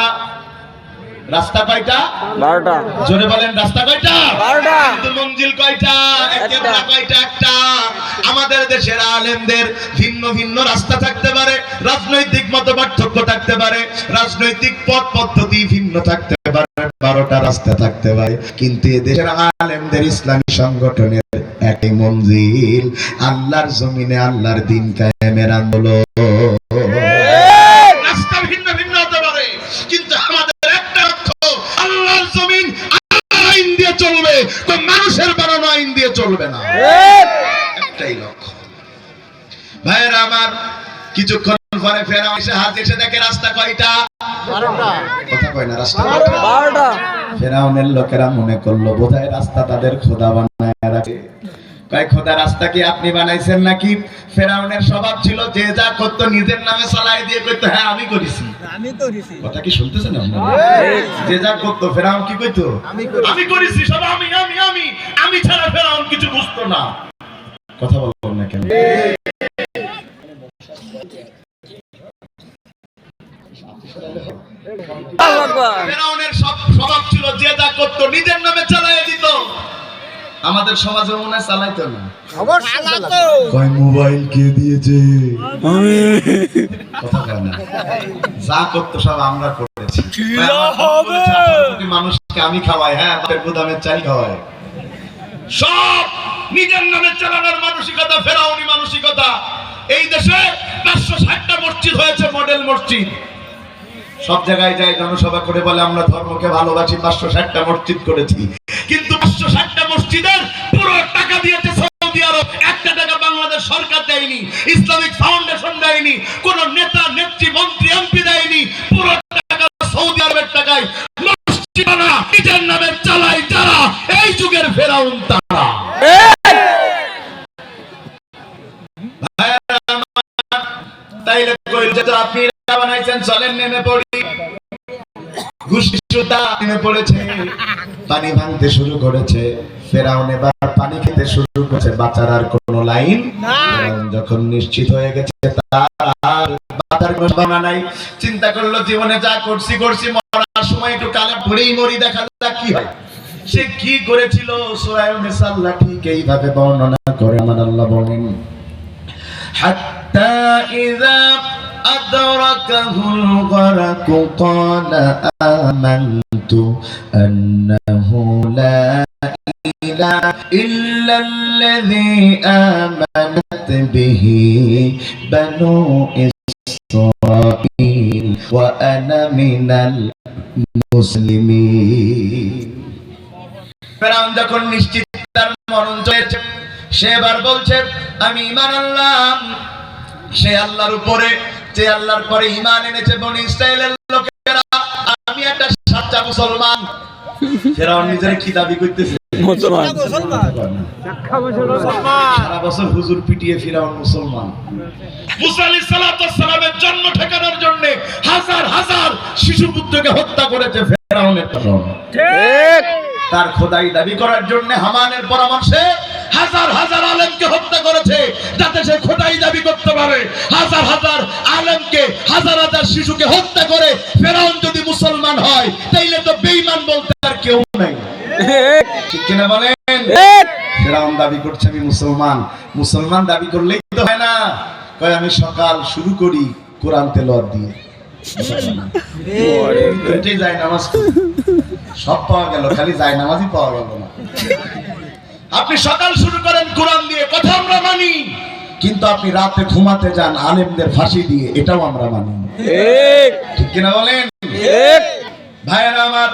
রাস্তা কয়টা? 12টা। জোরে বলেন, রাস্তা কয়টা? 12টা। কিন্তু মঞ্জিল কয়টা? একটা। কয়টা? একটা। আমাদের দেশের আলেমদের ভিন্ন ভিন্ন রাস্তা থাকতে পারে, রাজনৈতিক মত পার্থক্য থাকতে পারে, রাজনৈতিক পথ পদ্ধতি ভিন্ন থাকতে পারে, 12টা রাস্তা থাকতে পারে, কিন্তু এই দেশের আলেমদের ইসলামী সংগঠনের একই মঞ্জিল, আল্লাহর জমিনে আল্লাহর দ্বীন কায়েমের আন্দোলন। রাস্তা ভিন্ন ভিন্ন হতে পারে, কিন্তু আমাদের একটা লক্ষ্য, আল্লাহর জমিন আল্লাহর আইন দিয়ে চলবে, তো মানুষের বানানো আইন দিয়ে চলবে না। একটাই লক্ষ্য। ভাইরা আমার, কিছুক্ষণ পরে ফেরাউন এসে হাজির, এসে দেখে রাস্তা কয়টা? 12টা। কথা কয় না, রাস্তা কয়টা? 12টা। ফেরাউনের লোকেরা মনে করলো বোধহয় রাস্তা তাদের খোদা বানায় রাখে। কয়, খোদা রাস্তা কি আপনি বানাইছেন নাকি? ফেরাউনের স্বভাব ছিল যে যা করতো নিজের নামে চালাই দিয়ে কইতো, হ্যাঁ আমি করেছি, আমি করেছি। কথা কি শুনতেছেন আপনারা? যে যা করতো ফেরাউন কি কইতো? আমি করেছি, সব আমি আমি আমি আমি ছাড়া ফেরাউন কিছু বুঝতো না। কথা বলবো না কেন? ফেরাউনের স্বভাব ছিল যে যা করতো নিজের নামে চালাইয়ে দিত। আমাদের সমাজে মনে হয় চালাইতো না। কয় মোবাইল কে দিয়েছে? কথা কয় না। যা করতো সব আমরা করেছি। মানুষকে আমি খাওয়াই, হ্যাঁ গুদামের চাল খাওয়াই, সব নিজের নামে চালানোর মানসিকতা, ফেরাউনি মানসিকতা। এই দেশে 560টা মসজিদ হয়েছে, মডেল মসজিদ। সব জায়গায় যায় জনসভা করে বলে আমরা ধর্মকে ভালোবাসি, 560টা মসজিদ করেছি, কিন্তু 560টা মসজিদের পুরো টাকা দিয়েছে সৌদি আরব। একটা টাকা বাংলাদেশ সরকার দেয়নি, ইসলামিক ফাউন্ডেশন দেয়নি, কোন নেতা নেত্রী মন্ত্রী এমপি দেয়নি। পুরো টাকা সৌদি আরবের টাকায় মসজিদ বানা নিজের নামে চালায় যারা, এই যুগের ফেরাউন তারা। তাইলে কইল যে আপনি বানাইছেন, চলেন নেমে পড়ি। ঘুষিটা নেমে পড়েছে, পানি ভাঙতে শুরু করেছে। ফেরাউন এবার পানি খেতে শুরু করেছে, বাঁচার আর কোনো লাইন নাই। যখন নিশ্চিত হয়ে গেছে তার আর বাঁচার কোনো সম্ভাবনা নাই, চিন্তা করলো জীবনে যা করছি করছি, মরার সময় একটু কালা পড়েই মরি, দেখা যাক কি হয়। সে কি করেছিল সূরা ইউনূস আল্লাহ ঠিক এইভাবে বর্ণনা করে। আমার আল্লাহ বলেন, হাত্তা ইযা আদরাকাহুল গরক ক্বালা আমানতু আন্নাহু লা ইলাহা ইল্লাল্লাযী আমানাত বিহি বানু ইসরাঈল ওয়া আনা মিনাল মুসলিমিন। ফেরাউন যখন নিশ্চিত তার মরণ হয়েছে, সে এবার বলছে আমি ঈমান আনলাম। সে আল্লাহর উপরে, যে আল্লাহর পরে ঈমান এনেছে বনী ইসরাইলের লোকেরা, আমি একটা সাচ্চা মুসলমান। ফেরাউন নিজের কি দাবি করতেছে? মুসলমান। সারা বছর হুজুর পিটিয়ে ফেরাউন মুসলমান। মুসা আলাইহিস সালামের জন্ম ঠেকানোর জন্য হাজার হাজার শিশু পুত্রকে হত্যা করেছে ফেরাউনের ফেরাউন। ঠিক। তার খোদাই দাবি করার জন্য হামানের পরামর্শে হাজার হাজার আলেমকে হত্যা করেছে, যাতে সে খোদাই দাবি করতে পারে। হাজার হাজার আলেমকে, হাজার হাজার শিশুকে হত্যা করে ফেরাউন যদি মুসলমান হয়, তাইলে তো বেঈমান বলতে আর কেউ নাই। ঠিক কিনা বলেন? ফেরাউন দাবি করছে আমি মুসলমান। মুসলমান দাবি করলেই তো হয় না। কয় আমি সকাল শুরু করি কোরআন তেলাওয়াত দিয়ে, যায় নামাজ সব পাওয়া গেল, খালি যায় নামাজই পাওয়া গেল না। আপনি সকাল শুরু করেন কোরআন দিয়ে, কথা আমরা মানি, কিন্তু আপনি রাতে ঘুমাতে যান আলেমদের ফাঁসি দিয়ে, এটাও আমরা মানি। ঠিক কিনা বলেন? ভাইয়েরা আমার,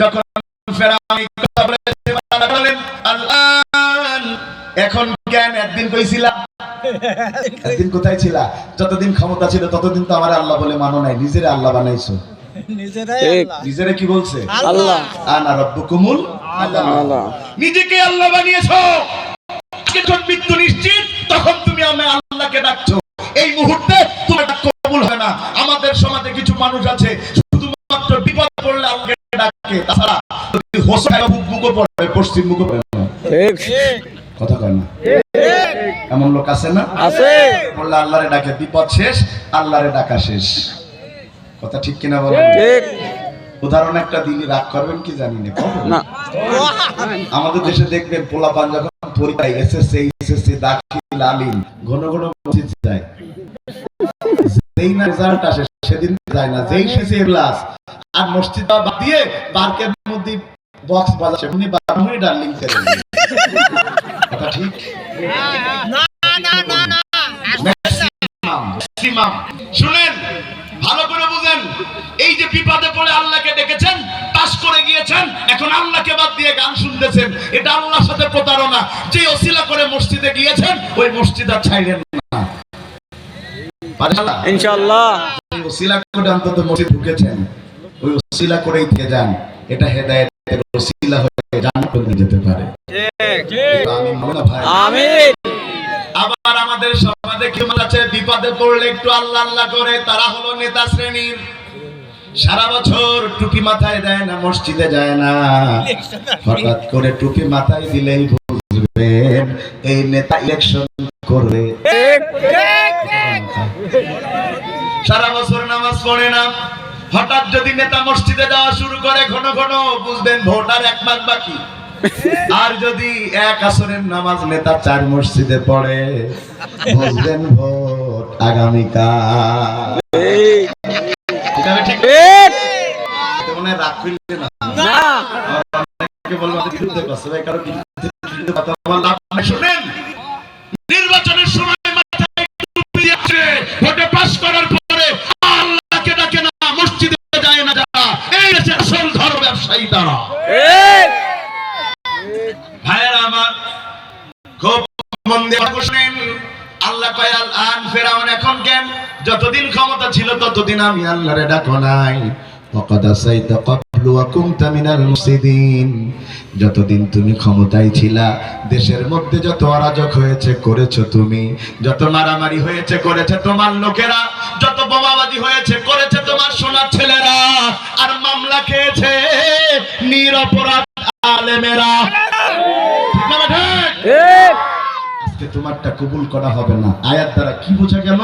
যখন ফেরাউন কথা বলেন, এখন জ্ঞান একদিন কইছিলাম, একদিন কোথায় ছিলা? যতদিন ক্ষমতা ছিল ততদিন তো আমার আল্লাহ বলে মানো নাই, নিজেরে আল্লাহ বানাইছো। নিজেরে কি বলছে? আল্লাহ। আনা রাব্বুকুমুল আল্লাহ। নিজেকে আল্লাহ বানিয়েছো। যখন মৃত্যু নিশ্চিত তখন তুমি আমি আল্লাহকে ডাকছো। এই মুহূর্তে তোমার ডাক কবুল হয় না। আমাদের সমাজে কিছু মানুষ আছে শুধুমাত্র বিপদ পড়লে আল্লাহকে ডাকে, তাছাড়া যদি হোসা মুখে পড়ে পশ্চিম মুখে পড়ে না। ঠিক কথা কয় না? এমন লোক আছে না? আছে। বললে আল্লাহরে ডাকে, বিপদ শেষ, আল্লাহরে ডাকা শেষ। কথা ঠিক কিনা বলেন? ঠিক। উদাহরণ একটা দিলি রাগ করবেন কি জানি না। আমাদের দেশে দেখবেন পোলাপান যখন পরীক্ষায় এসএসসি দাখিল আলিম ঘন ঘন মসজিদ যায়, যেই না রেজাল্ট আসে সেদিন যায় না, যেই শেষে ক্লাস আর মসজিদ বাদ দিয়ে পার্কের মধ্যে বক্স বাজাচ্ছে, উনি বারমুই ডার্লিং করে। কথা ঠিক না? না না না ম্যাক্সিমাম শুনেন, ভালো করে বুঝেন। এই যে বিপদে পড়ে আল্লাহকে ডেকেছেন, পাস করে গিয়েছেন, এখন আল্লাহকে বাদ দিয়ে গান শুনতেছেন, এটা আল্লাহর সাথে প্রতারণা। যে ওসিলা করে মসজিদে গিয়েছেন ওই মসজিদ আর ছাইরেন না ইনশাআল্লাহ। এই ওসিলা করে অন্তত মসজিদ ঢুকেছেন, ওই ওসিলা করেই থেকে যান, এটা হেদায়েতের ওসিলা হয়ে জান্নাতে নিয়ে যেতে পারে। ঠিক। আমিন বলো না ভাই? আমিন। আবার আমাদের সমাজে কি আছে, বিপদে পড়লে একটু আল্লাহ আল্লাহ করে, তারা হলো নেতা শ্রেণীর। সারা বছর টুপি মাথায় দেয় না, মসজিদে যায় না, হঠাৎ করে টুপি মাথায় দিলেই বুঝবেন এই নেতা ইলেকশন করবে। সারা বছর নামাজ পড়ে না, হঠাৎ যদি নেতা মসজিদে যাওয়া শুরু করে ঘন ঘন, বুঝবেন ভোট আর 1 মাস বাকি। আর যদি এক আসরের নামাজ নেতা 4 মসজিদে পড়ে, বুঝবেন ভোট আগামীকাল। নির্বাচনের সময় ভোটে পাস করার পরে আল্লাহকে ডাকে না, মসজিদে যায় না, যারা এই দেশের আসল ধর্ম ব্যবসায়ী তারা। ভাইয়েরা আমার, খুব মন দিয়ে শুনেন। আল্লাহ কয় আল ফেরাউন এখন কেন? যতদিন ক্ষমতা ছিল ততদিন আমি আল্লাহরে ডাকো নাই। ওয়াকাদ আসাইতা ক্বাবলু ওয়া কুনতা মিনাল মুফসিদিন। যতদিন তুমি ক্ষমতায় ছিলা, দেশের মধ্যে যত অরাজক হয়েছে করেছো তুমি, যত মারামারি হয়েছে করেছে তোমার লোকেরা, যত বোমাবাজি হয়েছে করেছে তোমার সোনার ছেলেরা, আর মামলা খেয়েছে নিরপরাধ আলেমেরা। ঠিক না ঠিক? আজকে তোমারটা কবুল করা হবে না। আয়াত দ্বারা কি বোঝা গেল?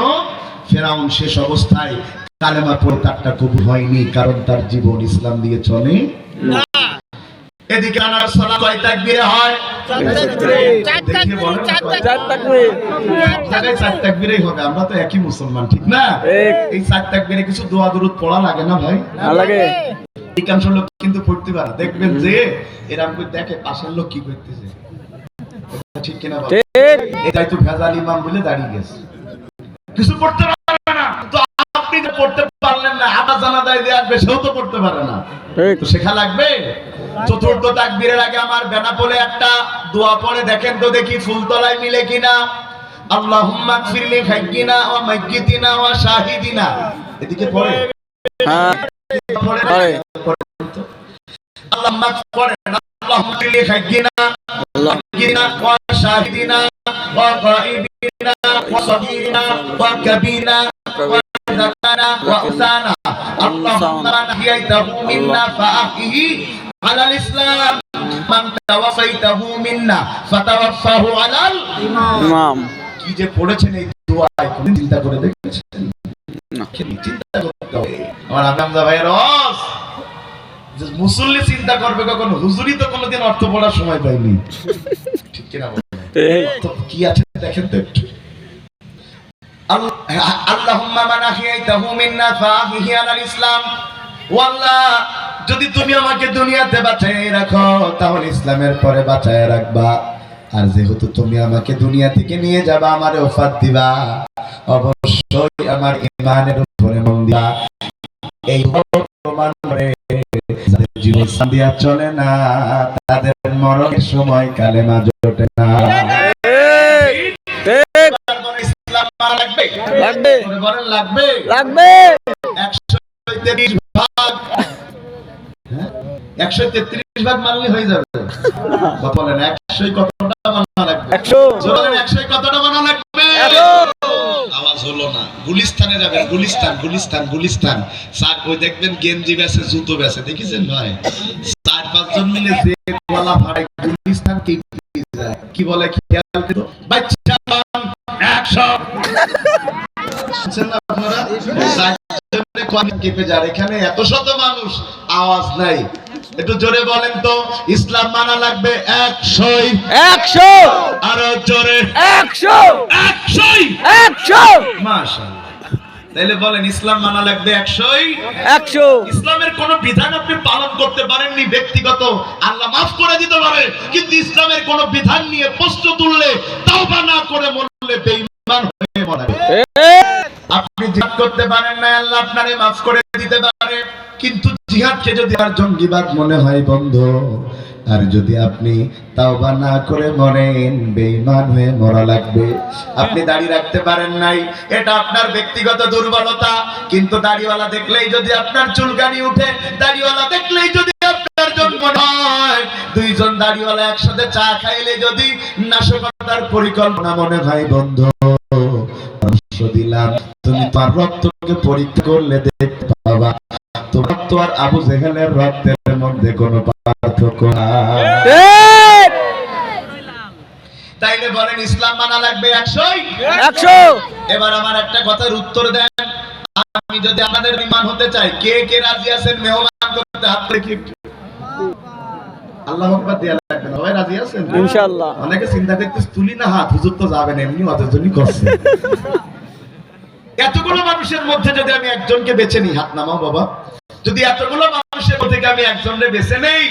ফেরাউন শেষ অবস্থায় কালেমা পড়ে তারটা কবুল হয়নি, কারণ তার জীবন ইসলাম দিয়ে চলে না। এদিকে আনার সালাত কয় তাকবীরে হয়? 4 তাকবীরেই হবে। আমরা তো একই মুসলমান, ঠিক না? এই 4 তাকবীরে কিছু দোয়া দরুদ পড়া লাগে না ভাই? না লাগে। অধিকাংশ লোক কিন্তু পড়তে পারে। দেখবেন যে এরকম করে দেখে পাশের লোক কি করতেছে, ঠিক কিনা বল? এটাই তো ভেজাল ইমাম বলে দাঁড়িয়ে গেছে, কিছু পড়তে পারে না। তো আপনি যে পড়তে পারলেন না, আবার জানাজায় দিয়ে আসবে, সেও তো পড়তে পারে না, তো শেখা লাগবে। চতুর্থ তাকবীরের আগে আমার বেনাপোলে একটা দোয়া পড়ে দেখেন তো দেখি, ফুলতলায় মিলে কিনা। আল্লাহুম্মা গফিরলি হাইয়িনা ওয়া মাইয়িতিনা ওয়া শাহিদিনা। এদিকে পড়ে? হ্যাঁ পড়ে। আল্লাহুম্মা পড়ে না, আল্লাহুম্মা গফিরলি হাইয়িনা ওয়া মাইয়িতিনা ওয়া শাহিদিনা ওয়া গায়িবিনা ওয়া সাগীরিনা ওয়া কাবীরিনা ওয়া যাকানা ওয়া উসানা। আল্লাহুম্মা মান আহইয়াতাহু মিন্না ফাআহইহি আলাল ইসলাম, মান তাওয়াফাইতাহু মিন্না ফাতাওয়াফাহু আলাল ইমাম। কি যে পড়েছেন এই দোয়ায়, কোনদিন চিন্তা করে দেখেছেন? না, চিন্তা করতে হবে। আমার আমজা ভাইয়ের যে মুসল্লি চিন্তা করবে কখন? হুজুরি তো কোনোদিন অর্থ পড়ার সময় পাইনি, ঠিক কিনা বলেন? কি আছে দেখেন তো একটু। আল্লাহুম্মা মান আহইয়াতাহু মিন্না ফাআহইহি আলাল ইসলাম। ও আল্লাহ, যদি তুমি আমাকে দুনিয়াতে বাঁচায় রাখো তাহলে ইসলামের পরে বাঁচায় রাখবা, আর যেহেতু তুমি আমাকে দুনিয়া থেকে নিয়ে যাবা, আমারে ওফাত দিবা, অবশ্যই আমার ঈমানের উপরে মন দিবা। এই প্রমাণ করে যাদের জীবন সান্দিয়া চলে না, তাদের মরণের সময় কালেমা জোটে না। ইসলাম মানা লাগবে,
লাগবে,
বলেন লাগবে,
লাগবে।
133 ভাগ, 133 ভাগ মানলে হয়ে যাবে। বলেন 100 কতটা মানা লাগবে?
100।
বলেন 100 কতটা মানা লাগবে? আওয়াজ হলো না। গুলিস্তানে যাবেন, গুলিস্তান গুলিস্তান গুলিস্তান। স্যার ওই দেখবেন গেঞ্জি বেচে, জুতো বেচে, দেখেছেন ভাই? 4-5 জন মিলে যে গলা ফাড়ে গুলিস্তান কি বলে খেয়াল করো বাচ্চা 100 শুনছেন আপনারা? চারজনে কোন কেঁপে যায়। এখানে এত শত মানুষ, আওয়াজ নাই। একটু জোরে বলেন তো, ইসলাম মানা লাগবে 100,
100,
আরো জোরে
100,
100,
100,
মাশাআল্লাহ। তাইলে বলেন ইসলাম মানা লাগবে 100।
100।
ইসলামের কোন বিধান আপনি পালন করতে পারেননি ব্যক্তিগত, আল্লাহ মাফ করে দিতে পারে, কিন্তু ইসলামের কোন বিধান নিয়ে প্রশ্ন তুললে, তাওবা না করে মরলে বেঈমান হয়ে মরবে। আপনি জিহাদ করতে পারেন না, আল্লাহ আপনারে মাফ করে দিতে পারে, কিন্তু জিহাদকে যদি আর জঙ্গিবাদ মনে হয় বন্ধু, আর যদি আপনি তাওবা না করে মরেন, বেঈমান হয়ে মরা লাগবে। আপনি দাড়ি রাখতে পারেন নাই, এটা আপনার ব্যক্তিগত দুর্বলতা, কিন্তু দাড়িওয়ালা দেখলেই যদি আপনার চুলকানি উঠে, দাড়িওয়ালা দেখলেই যদি আপনার জন্ম হয়, দুইজন দাড়িওয়ালা একসাথে চা খাইলে যদি নাশকতার পরিকল্পনা মনে হয় বন্ধু, দিলাম তুমি তার রক্তকে পরীক্ষা করলে দেখতে পাবা তোমার তো আর আবু জেহেলের রক্তের মধ্যে কোনো পার্থক্য নাই। তাইলে বলেন ইসলাম মানা লাগবে 100,
100।
এবার আমার একটা কথার উত্তর দেন, আমি যদি আপনাদের মেহমান হতে চাই, কে কে রাজি আছেন মেহমান করতে? হাত রেখে একটু আল্লাহু আকবার দেয়া লাগবে না, সবাই রাজি আছেন
ইনশাআল্লাহ।
অনেকে চিন্তা করতে তুলি না হাত, হুজুর তো যাবেন এমনি অতজনই করছে। এতগুলো মানুষের মধ্যে যদি আমি একজনকে বেছে নিই, হাত নামাও বাবা, যদি এতগুলো মানুষের মধ্যে আমি একজনকে বেছে নেই,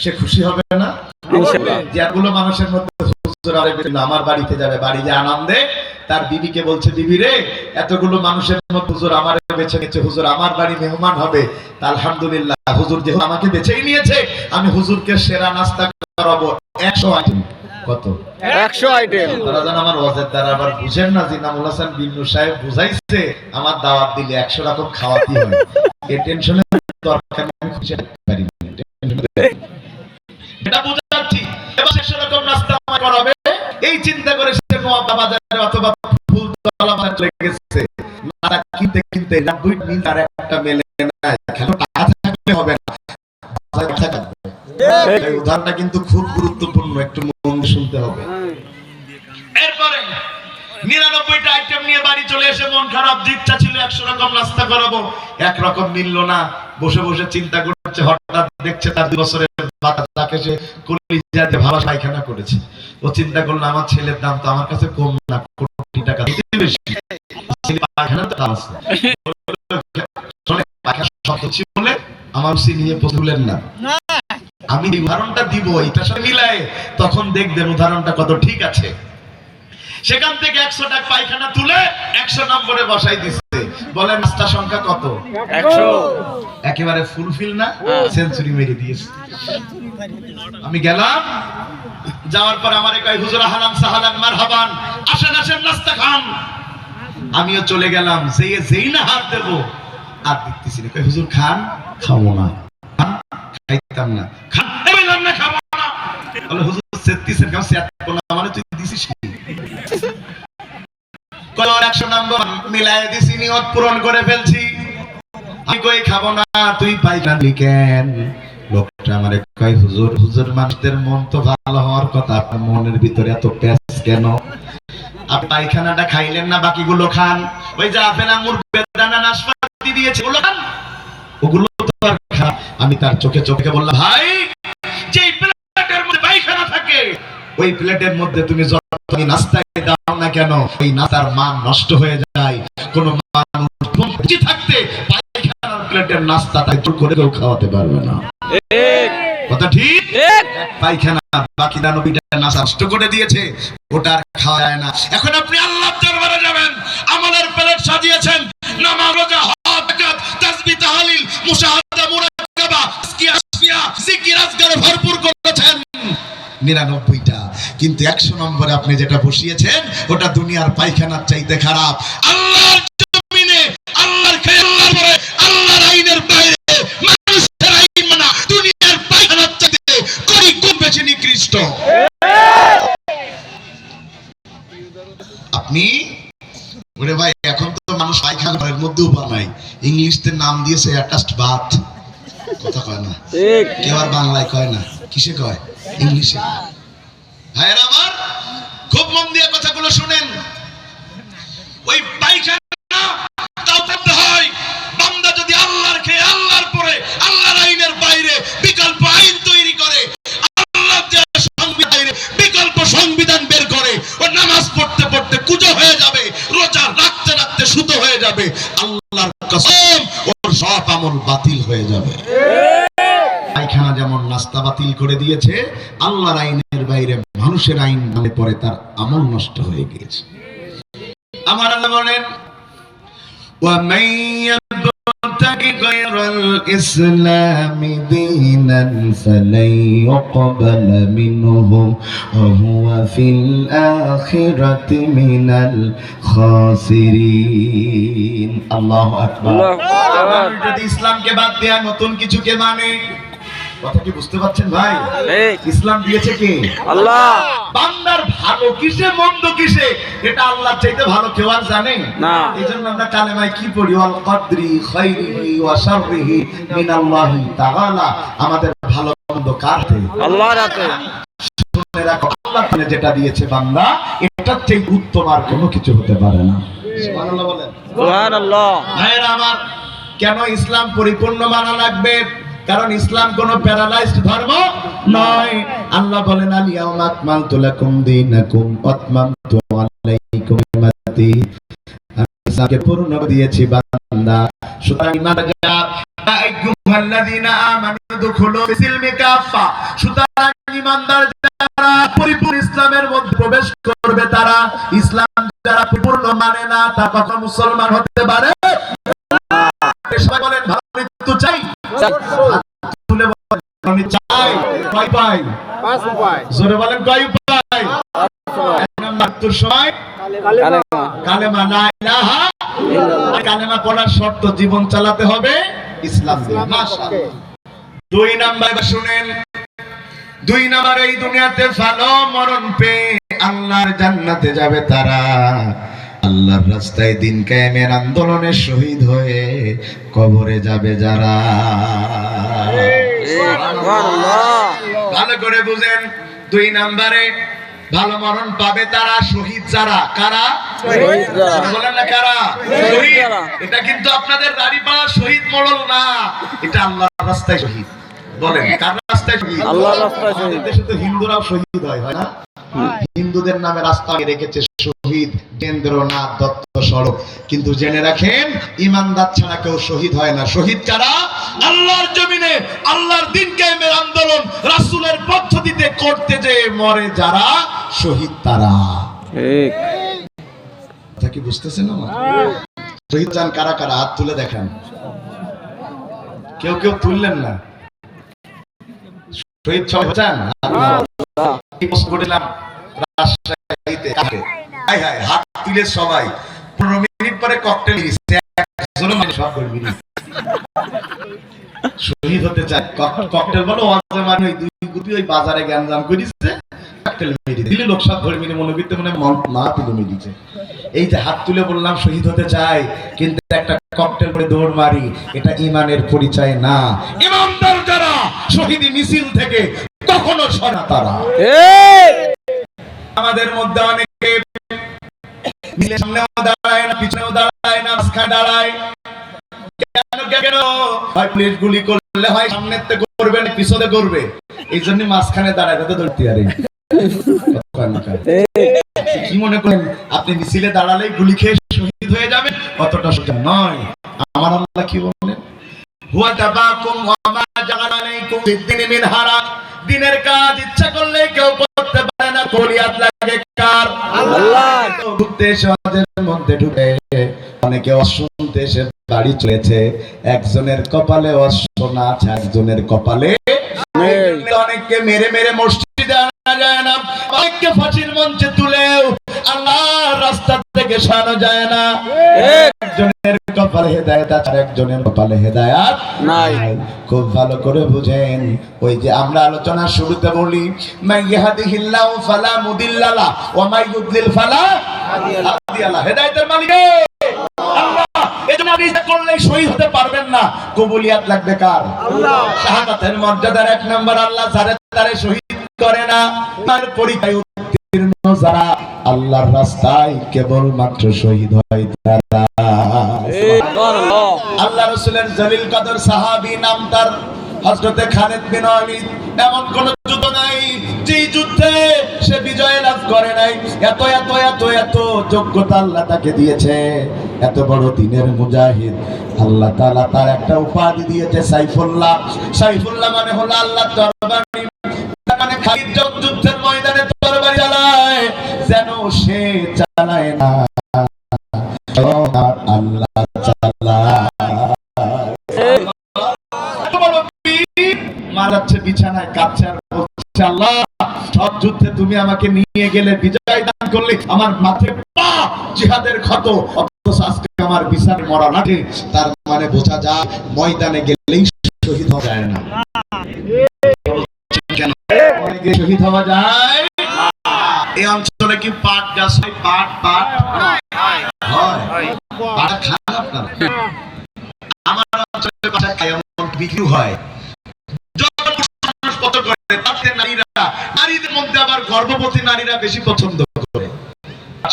সে খুশি হবে না?
ইনশাআল্লাহ।
যে এতগুলো মানুষের মধ্যে হুজুর আমার বাড়িতে যাবে, বাড়ি যে আনন্দে তার বিবিকে বলছে, বিবি রে এতগুলো মানুষের মধ্যে হুজুর আমার বেছে নিয়েছে, হুজুর আমার বাড়ি মেহমান হবে, তা আলহামদুলিল্লাহ হুজুর যেহেতু আমাকে বেছেই নিয়েছে, আমি হুজুরকে সেরা নাস্তা করাবো 100 আইটেম। কত?
100 আইটেম।
তারা যেন আমার ওয়াজের দ্বারা আবার বুঝেন না যে নামুল হাসান বিন্নু সাহেব বুঝাইছে আমার দাওয়াত দিলে 100 রকম খাওয়াতে হয়, এই টেনশনের দরকার নেই, আমি খুশি হতে পারি না, এটা বুঝাচ্ছি। এবার 100 রকম নাস্তা করাবে, এই চিন্তা করে সে নোয়াবা বাজারে অথবা ফুলতলা বাজারে চলে গেছে, নাস্তা কিনতে কিনতে 90 মিনিট আর একটা মেলে না, খেলো টাকা থাকলে হবে না, বাজারে থাকবে। এই উদাহরণটা কিন্তু খুব গুরুত্বপূর্ণ, একটু মন দিয়ে শুনতে হবে। এরপরে 99টা আইটেম নিয়ে বাড়ি চলে এসে মন খারাপ, ইচ্ছা ছিল 100 রকম নাস্তা করাবো, এক রকম মিলল না, বসে বসে চিন্তা করছে, হঠাৎ দেখছে তার 2 বছরের বাচ্চা তাকে সে কলিজা দিয়ে ভালো পায়খানা করেছে। ও চিন্তা করলো আমার ছেলের দাম তো আমার কাছে কম না, কোটি টাকা দিতে বেশি, ছেলে পায়খানা তো দাম আছে, পায়খানা শব্দ ছিল বলে আমার সে নিয়ে বললেন না, আমি উদাহরণটা দিব এটার সাথে মিলাই, তখন দেখবেন উদাহরণটা কত ঠিক আছে। সেখান থেকে 100 টাকা পায়খানা তুলে 100 নম্বরে বসাই দিচ্ছে, বলেন নাস্তা সংখ্যা কত?
100।
একেবারে ফুলফিল না, সেঞ্চুরি মেরে দিয়েছে। আমি গেলাম, যাওয়ার পর আমারে কয় হুজুর আহলান সাহলান মারহাবান, আসেন আসেন নাস্তা খান। আমিও চলে গেলাম, যেই না হাত দেব আর দেখতেছি না, কয় হুজুর খান, খাবো না, খাইতাম না, খান বললাম না খাবো না, বলে হুজুর সেত্তিছেন কেন, সেট করলাম মানে তুই দিছিস কি? কয় 100 নম্বর মিলাই দিছি, নিয়ত পূরণ করে ফেলছি, আমি কই খাবো না, তুই পায়খানা কেন? লোকটা আমারে কয় হুজুর, হুজুর মানুষদের মন তো ভালো হওয়ার কথা, আপনার মনের ভিতরে এত প্যাঁচ কেন? আপনি পায়খানাটা খাইলেন না, বাকিগুলো খান, ওই যে আপেল আঙ্গুর বেদানা নাশপাতি দিয়েছে ওগুলো খান, ওগুলো তো আর খান। আমি তার চোখে চোখে বললাম, ভাই যে প্লেটের মধ্যে পায়খানা থাকে, ওই প্লেটের মধ্যে তুমি যতই নাস্তায় দাও না কেন, এই নাস্তার মান নষ্ট হয়ে যায়। কোন মানুষ বেঁচে থাকতে পায়খানার প্লেটের নাস্তা তাই তো করে কেউ খাওয়াতে পারবে না, কথা ঠিক? পায়খানা বাকি 99টা নাস্তা নষ্ট করে দিয়েছে, ওটা আর খাওয়া যায় না। এখন আপনি আল্লাহর দরবারে যাবেন, আমলের প্লেট সাজিয়েছেন, নামাজ রোজা হজ যাকাত তাসবিহ তাহলিল মুশাহাদা মুরাকাবা তাসকিয়া জিকির আজকার ভরপুর করেছেন, 99টা, কিন্তু 100 নম্বরে আপনি যেটা বসিয়েছেন ওটা দুনিয়ার পায়খানার চাইতে খারাপ। আল্লাহর জমিনে আল্লাহর খেয়ে আল্লাহর পরে আল্লাহর আইনের বাইরে মানুষের আইন মানা দুনিয়ার পায়খানার চাইতে কই গুণ বেশি নিকৃষ্ট। আপনি ওরে ভাই, এখন তো মানুষ পায়খানা ঘরের মধ্যেও বানায়, ইংলিশতে নাম দিয়েছে অ্যাটাচড বাথ। কথা কয় না, কেউ আর বাংলায় কয় না, কিসে কয়? ইংলিশে। ভাইয়েরা আমার, খুব মন দিয়ে কথাগুলো শুনেন। ওই পায়খানা তাও করতে হয় বান্দা যদি আল্লাহর খেয়ে আল্লাহর পরে আল্লাহর আইনের বাইরে বিকল্প আইন তৈরি করে, আল্লাহর দেওয়া সংবিধানের বিকল্প সংবিধান বের করে, ও নামাজ পড়তে পড়তে কুজো হয়ে যাবে, রোজা রাখতে রাখতে সুতো হয়ে যাবে, আল্লাহর কসম ওর সব আমল বাতিল হয়ে যাবে। পায়খানা যেমন নাস্তা বাতিল করে দিয়েছে, আল্লাহর আইনের বাইরে মানুষের আইন নামে পরে তার আমল নষ্ট হয়ে গিয়েছে। আমার আল্লাহ বলেন, وَمَن يَبْتَغِ غَيْرَ الْإِسْلَامِ دِينًا فَلَن يُقْبَلَ مِنْهُ وَهُوَ فِي الْآخِرَةِ مِنَ الْخَاسِرِينَ। আল্লাহু আকবার। যদি ইসলামকে বাদ দেয়া নতুন কিছুকে মানে, কথা কি বুঝতে পারছেন ভাই? ইসলাম দিয়েছে কে? আল্লাহ। বান্দার ভালো কিসে মন্দ কিসে এটা আল্লাহর চাইতে ভালো কেউ আর জানে না। এইজন্য আমরা কালেমায় কি পড়ি? ওয়াল কদরি খাইরিহি ওয়া শাররিহি মিনাল্লাহি তাআলা। আমাদের ভালো মন্দ কার হাতে? আল্লাহর হাতে। শুনে রাখো, আল্লাহ যেটা দিয়েছে বান্দা, এটার চেয়ে উত্তম আর কোনো কিছু হতে পারে না। সুবহানাল্লাহ বলেন। সুবহানাল্লাহ। ভাইরা আমার, কেন ইসলাম পরিপূর্ণ মানা লাগবে? কারণ ইসলাম কোন প্যারালাইজড ধর্ম নয়। আল্লাহ বলেন, আল-ইয়াউমা আকমালতু লাকুম দীনাকুম ওয়া আতমামতু আলাইকুম নি'মাতি। আমি ইসলামকে পূর্ণ দিয়েছি বান্দা। সুতরাং ইমানদাররা, আইয়ুহাল্লাযীনা আমানু দুখুলু ফিস-সিলমি কাফা। সুতরাং ইমানদার যারা পরিপূর্ণ ইসলামের মধ্যে প্রবেশ করবে, তারা ইসলাম যারা পরিপূর্ণ মানে না, তারা কখনো মুসলমান হতে পারে না। সবাই বলেন, ভালো মৃত্যু চাই? তুলে বলেন, আমি চাই। কয় পাই? 5 উপায়। জোরে বলেন, কয় উপায়? মৃত্যুর সময় কালেমা লা ইলাহা ইল্লাল্লাহ। কালেমা পড়ার শর্ত, জীবন চালাতে হবে ইসলাম দিয়ে। মাশাআল্লাহ। 2 নাম্বার শুনেন, 2 নাম্বার, এই দুনিয়াতে ভালো মরণ পেয়ে আল্লাহর জান্নাতে যাবে তারা আল্লাহর রাস্তায় দিন কায়েমের আন্দোলনে শহীদ হয়ে কবরে যাবে যারা। ভালো করে বুঝেন, 2 নম্বরে ভালো মরণ পাবে তারা শহীদ যারা। কারা? বলেন না কারা? শহীদ। এটা কিন্তু আপনাদের দাড়িপাড়া শহীদ মরল না, এটা আল্লাহর রাস্তায় শহীদ। বলেন, কার রাস্তায় শহীদ? আল্লাহর রাস্তায় শহীদ। দেশে তো হিন্দুরাও শহীদ হয়, হয় না? হিন্দুদের নামে রাস্তা রেখেছে শহীদ কেন্দ্রনাথ দত্ত সড়ক। কিন্তু জেনে রাখেন, ইমানদার ছাড়া কেউ শহীদ হয় না। শহীদ কারা? আল্লাহর জমিনে আল্লাহর দিন কায়েমের আন্দোলন রাসূলের পদ্ধতিতে করতে যে মরে যারা, শহীদ তারা। ঠিক কথা কি বুঝতেছেন আমার? শহীদ যান কারা কারা? হাত তুলে দেখান। কেউ কেউ তুললেন না। শহীদ সবাই চান? আল্লাহ কি পোস্ট করিলাম রাজশাহীতে, হায় হায় হাত তুলে সবাই। 15 মিনিট পরে ককটেল দিছে, একজনও মানে সব করবি না। শহীদ হতে চায়, ককটেল বলো ওয়াজে মানে ওই 2 গুটি ওই বাজারে গ্যাঞ্জাম করিছে, ককটেল মেরে দিলে লোক সব ধরে মিলে মনে করতে মনে না তুলে মেরেছে। এই যে হাত তুলে বললাম শহীদ হতে চাই, কিন্তু একটা ককটেল করে দৌড় মারি, এটা ঈমানের পরিচয় না। ঈমানদার যারা শহীদি মিছিল থেকে কখনো সরে না তারা। আমাদের মধ্যে অনেকে মিলের সামনেও দাঁড়ায় না, পিছনেও দাঁড়ায় না, মাঝখানে দাঁড়ায়। কেন? হয় পুলিশ গুলি করলে হয় সামনের থেকে করবে না পিছনে করবে, এই জন্য মাঝখানে দাঁড়ায় তাতে ধরতে পারে। কি মনে করেন আপনি মিছিলে দাঁড়ালেই গুলি খেয়ে শহীদ হয়ে যাবেন? অতটা সোজা নয়। আমার আল্লাহ কি বলেন? হুয়া তাবাকুম ওয়া মা জাআলা আলাইকুম ফিদ-দীনি মিন হারাজ। দিনের কাজ ইচ্ছা করলে কেউ করতে পারে না, কলিয়াত লাগে কার? আল্লাহ। ঢুকতে সমাজের মধ্যে ঢুকে অনেকে অশুনতে এসে বাড়ি চলেছে। একজনের কপালে অশোনা আছে, একজনের কপালে অনেককে মেরে মেরে মসজিদে ফাঁসিতে আনা যায় না, অনেককে ফাঁসির মঞ্চে তুলেও আল্লাহর রাস্তা থেকে সরানো যায় না। একজনের কপালে হেদায়েত আছে, আর একজনের কপালে হেদায়েত নাই। খুব ভালো করে বুঝেন, ওই যে আমরা আলোচনা শুরুতে বলি মান ইয়াহদিহিল্লাহু ফালা মুদিল্লা লাহু ওয়া মান ইউদ্লিল ফালা হাদিয়া লাহু। হেদায়েতের মালিক আল্লাহ। এজন্য আপনি ইচ্ছা করলে শহীদ হতে পারবেন না, কবুলিয়াত লাগবে কার? আল্লাহ। শাহাদাতের মর্যাদার এক নাম্বার আল্লাহ যারে তারে শহীদ করে না, তার পরীক্ষায় উত্তীর্ণ যারা আল্লাহর রাস্তায় কেবল মাত্র শহীদ হয় তারা। আল্লাহ রাসূলের জলিল কদর সাহাবী নাম তার হযরতে খালিদ বিন ওয়ালিদ। এমন কোন যুদ্ধ নাই যে যুদ্ধে সে বিজয় লাভ করে নাই। এত এত এত এত যোগ্যতা আল্লাহ তাকে দিয়েছে, এত বড় দ্বীনের মুজাহিদ। আল্লাহ তাআলা তার একটা উপাধি দিয়েছে সাইফুল্লাহ। সাইফুল্লাহ মানে হলো আল্লাহর তরবারি। মানে খালিদ যুদ্ধের ময়দানে তরবারি চালায়, যেন সে চালায় না, আল্লাহ চালায়। মারাচ্ছে বিছানায়, কাঁদছে আর বলছে আল্লাহ সব যুদ্ধে তুমি আমাকে নিয়ে গেলে, বিজয় দান করলে, আমার মাথায় পা জিহাদের ক্ষত, অথচ আজকে আমার বিছানায় মরা লাগে। তার মানে বোঝা যায় ময়দানে গেলেই শহীদ হওয়া যায় না। কেন শহীদ হওয়া যায়? এই অঞ্চলে কি পাট গাছ হয়? পাট পাট হয়, পাট খান আপনারা? আমার অঞ্চলে পাট খায়, এমন বিক্রি হয়। নারীদের মধ্যে আবার গর্ভবতী নারীরা বেশি পছন্দ করে।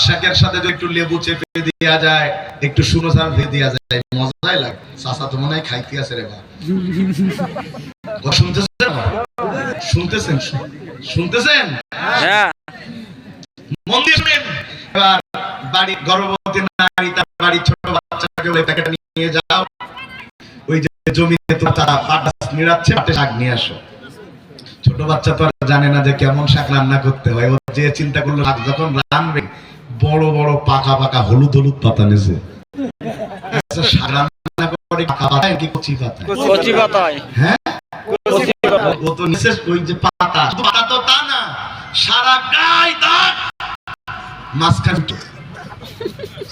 শাকের সাথে যদি একটু লেবু চেপে দেওয়া যায়, একটু শুনো ঝাল দিয়ে দেওয়া যায়, মজাই লাগে। চাচা তো মনে হয় খাইতে আছে রে বা। শুনতেছেন? শুনতেছেন? শুনতেছেন? হ্যাঁ, মন দিয়ে শুনেন। এবার বাড়ি গর্ভবতী নারী তার বাড়ি ছোট বাচ্চাকে ওই প্যাকেট নিয়ে যাও, ওই যে জমিতে তো তারা পাট নিড়াচ্ছে, পাটে শাক নিয়ে আসো। ছোট বাচ্চা তো আর জানে না যে কেমন শাক রান্না করতে হয়। ও যে চিন্তা করলো শাক যখন রান্নাবে, বড় বড় পাকা পাকা হলুদ হলুদ পাতা নেছে। শাক রান্না করে পাকা পাতায় কি কচি পাতা? কচি পাতায়। হ্যাঁ, কচি পাতা। ও তো নিচে ওই যে পাতা, শুধু পাতা তো তা না, সারা গায়ে দাগ, মাঝখানে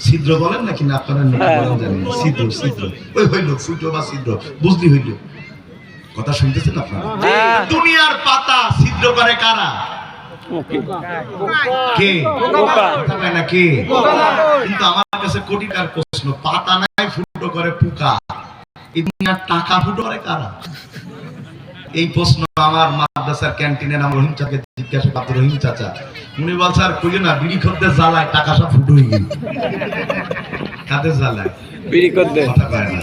ছিদ্র বলেন নাকি না আপনারা বলেন জানেন? ছিদ্র, ছিদ্র ওই হইল ফুটো বা ছিদ্র, বুঝলি হইল? কথা শুনতেছেন আপনারা? দুনিয়ার পাতা ছিদ্র করে কারা? কে? কথা কয় না কে? কিন্তু আমার কাছে কোটিটার প্রশ্ন, পাতা নাই ফুটো করে পোকা, এই দুনিয়ার টাকা ফুটো করে কারা? এই প্রশ্ন আমার মাদ্রাসার ক্যান্টিনের নাম রহিম চাচাকে জিজ্ঞাসা করতে। রহিম চাচা উনি বলছে আর কইও না, বিড়ি খদ্দের জ্বালায় টাকা সব ফুটো হয়ে গেল। কাদের জ্বালায়? বিড়ি খদ্দের। কথা কয় না।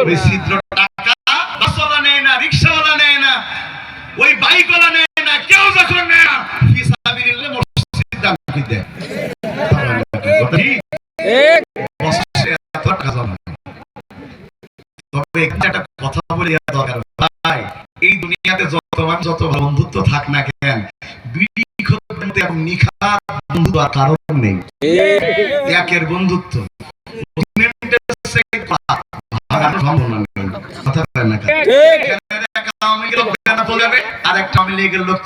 ওই ছিদ্র টাকা বাসওয়ালা নেয় না, রিকশাওয়ালা নেয় না, ওই বাইকওয়ালা নেয় না, কেউ যখন নেয় না, ফি সাবিলিল্লাহ মসজিদ দাম কি দেয়? ঠিক বসে এত কাজ হয়। তবে একটা কথা বলি দরকার ভাই, এই দুনিয়াতে যত মানুষ যত বন্ধুত্ব থাক না কেন, বিড়ি খদ্দের এবং নিখাত বন্ধুত্ব আর কারণ নেই। একের বন্ধুত্ব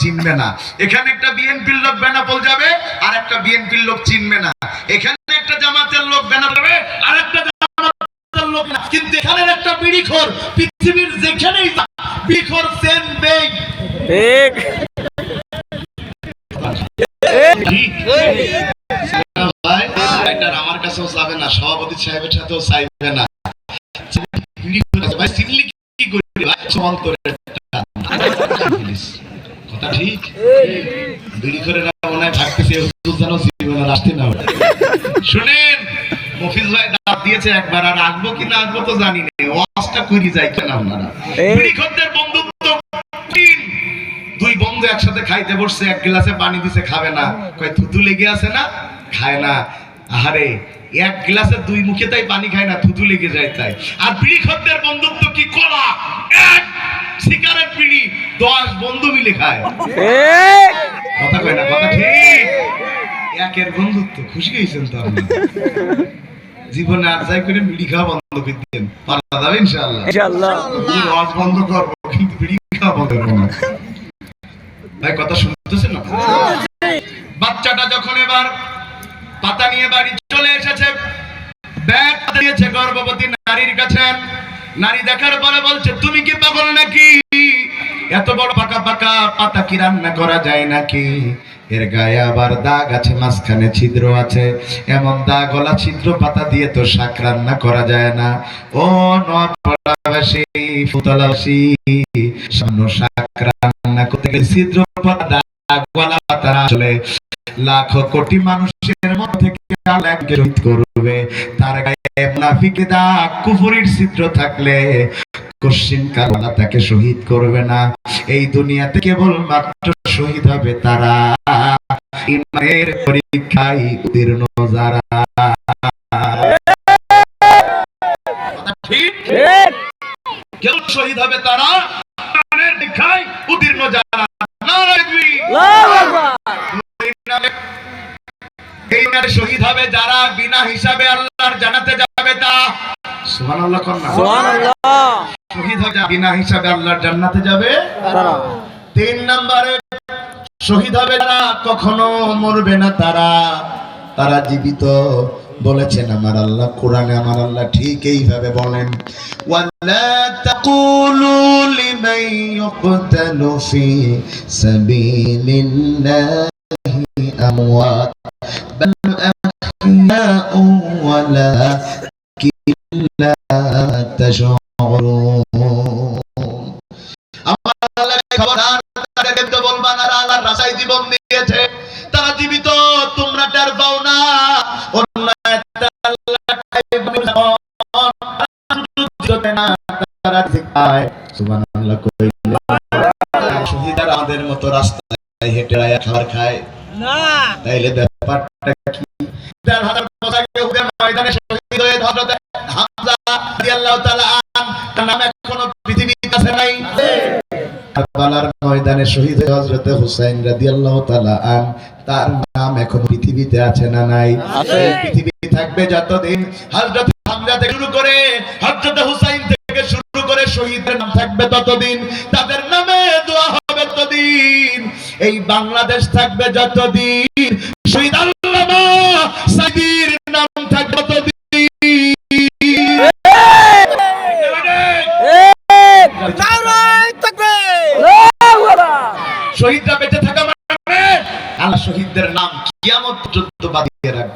চিনবে না, এখানে একটা বিএনপির লোক বেনাপোল যাবে আর একটা বিএনপির লোক চিনবে না, এখানে একটা জামাতের লোক বেনাপোল যাবে আর একটা জামাতের লোক না, কিন্তু এখানে একটা বিড়িখোর পৃথিবীর যেখানেই বিড়িখোর সেম বেগ। আমার কাছেও যাবে না, সভাপতি সাহেবের সাথেও চাইবে না। কথা ঠিক? বিড়ি করে মনে হয় থাকতেছে জীবনে আসতে না। শুনেন, মফিজ ভাই দাঁত দিয়েছে একবার, আর আসবো কিনা আসবো তো জানি না, ওয়াজটা করি যাই কেন আপনারা? বিড়ি খদ্দের বন্ধুত্ব দুই বন্ধু একসাথে খাইতে বসছে, এক গ্লাসে পানি দিছে, খাবে না, কয় থুতু লেগে আছে না, খায় না। আহারে, এক গ্লাসে দুই মুখে তাই পানি খায় না, থুতু লেগে যায় তাই। আর বিড়ি খদ্দের বন্ধুত্ব কি কলা, এক সিগারেট বিড়ি 10 বন্ধু মিলে খায়। কথা কয় না? কথা ঠিক? একের বন্ধুত্ব। খুশি হয়েছেন তো আপনি? জীবনে আর যাই করে বিড়ি খাওয়া বন্ধ করে দিন, পারা যাবে ইনশাআল্লাহ। ইনশাআল্লাহ ওয়াজ বন্ধ করব, কিন্তু বিড়ি খাওয়া বন্ধ করব না। ভাই কথা শুনতেছেন না? বাচ্চাটা যখন এবার পাতা নিয়ে বাড়ি চলে এসেছে, ব্যাগ দিয়েছে গর্ভবতী নারীর কাছে। নারী দেখার পরে বলছে, তুমি কি পাগল নাকি? এত বড় পাকা পাকা পাতা কি রান্না করা যায় নাকি? এর গায়ে আবার দাগ আছে, মাঝখানে ছিদ্র আছে। এমন দাগ গলা ছিদ্র পাতা দিয়ে তো শাক রান্না করা যায় না। ও নোয়াপাড়াবাসী, ফুতলাবাসী, সামনে শাক রান্না করতে গেলে ছিদ্র পাতা দাগ গলা পাতা চলে। লাখো কোটি মানুষের মধ্যে থেকে আল্লাহ এককে শহীদ করবে। তার গায়ে মুনাফিকের দাগ কুফরির ছিদ্র থাকলে কোশ্চিনকাল আল্লাহ তাকে শহীদ করবে না। এই দুনিয়াতে কেবল মাত্র শহীদ হবে তারা ঈমানের পরীক্ষায় উত্তীর্ণ যারা। ঠিক কেবল শহীদ হবে তারা ঈমানের পরীক্ষায় উত্তীর্ণ যারা। শহীদ হবে যারা বিনা হিসাবে আল্লাহর জান্নাতে যাবে তা। সুবহানাল্লাহ কন্যা।
সুবহানাল্লাহ।
শহীদ হবে বিনা হিসাবে আল্লাহর জান্নাতে যাবে
তারা।
3 নম্বরে শহীদ হবে যারা কখনো মরবে না তারা। তারা জীবিত। বলেছেন আমার আল্লাহ কোরআনে, আমার আল্লাহ ঠিক এইভাবে বলেন, ওয়ালা তাকুলু লিমান ইউকতালু ফি সাবিলিল্লাহি আমওয়াত বাল আহইয়াউ ওয়ালাকিন লা তাশউরুন। আমার আল্লাহ খবরদার তাদেরকে বলবা না আল্লাহর রাস্তায় জীবন দিয়েছে, তারা জীবিত, তোমরা টের পাও না। শহীদরা আমাদের মতো রাস্তায় হেঁটে খাবার খায় না, তাইলে ব্যাপারটা কি? 1000 বছর আগে উহুদের ময়দানে শহীদ হয়ে হযরত হামজা রাদিয়াল্লাহু তাআলা তার নাম এখনো পৃথিবীতে আছে নাই? কারবালার ময়দানে শহীদ হয়ে হযরত হুসাইন রাদিয়াল্লাহু তাআলা তার নাম এখন পৃথিবীতে আছে না নাই?
আছে।
পৃথিবী থাকবে যতদিন হযরত হামজা থেকে শুরু করে হযরত হুসাইন থেকে শুরু করে শহীদের নাম থাকবে ততদিন, তাদের নামে দোয়া হবে ততদিন, এই বাংলাদেশ থাকবে যতদিন, শহীদ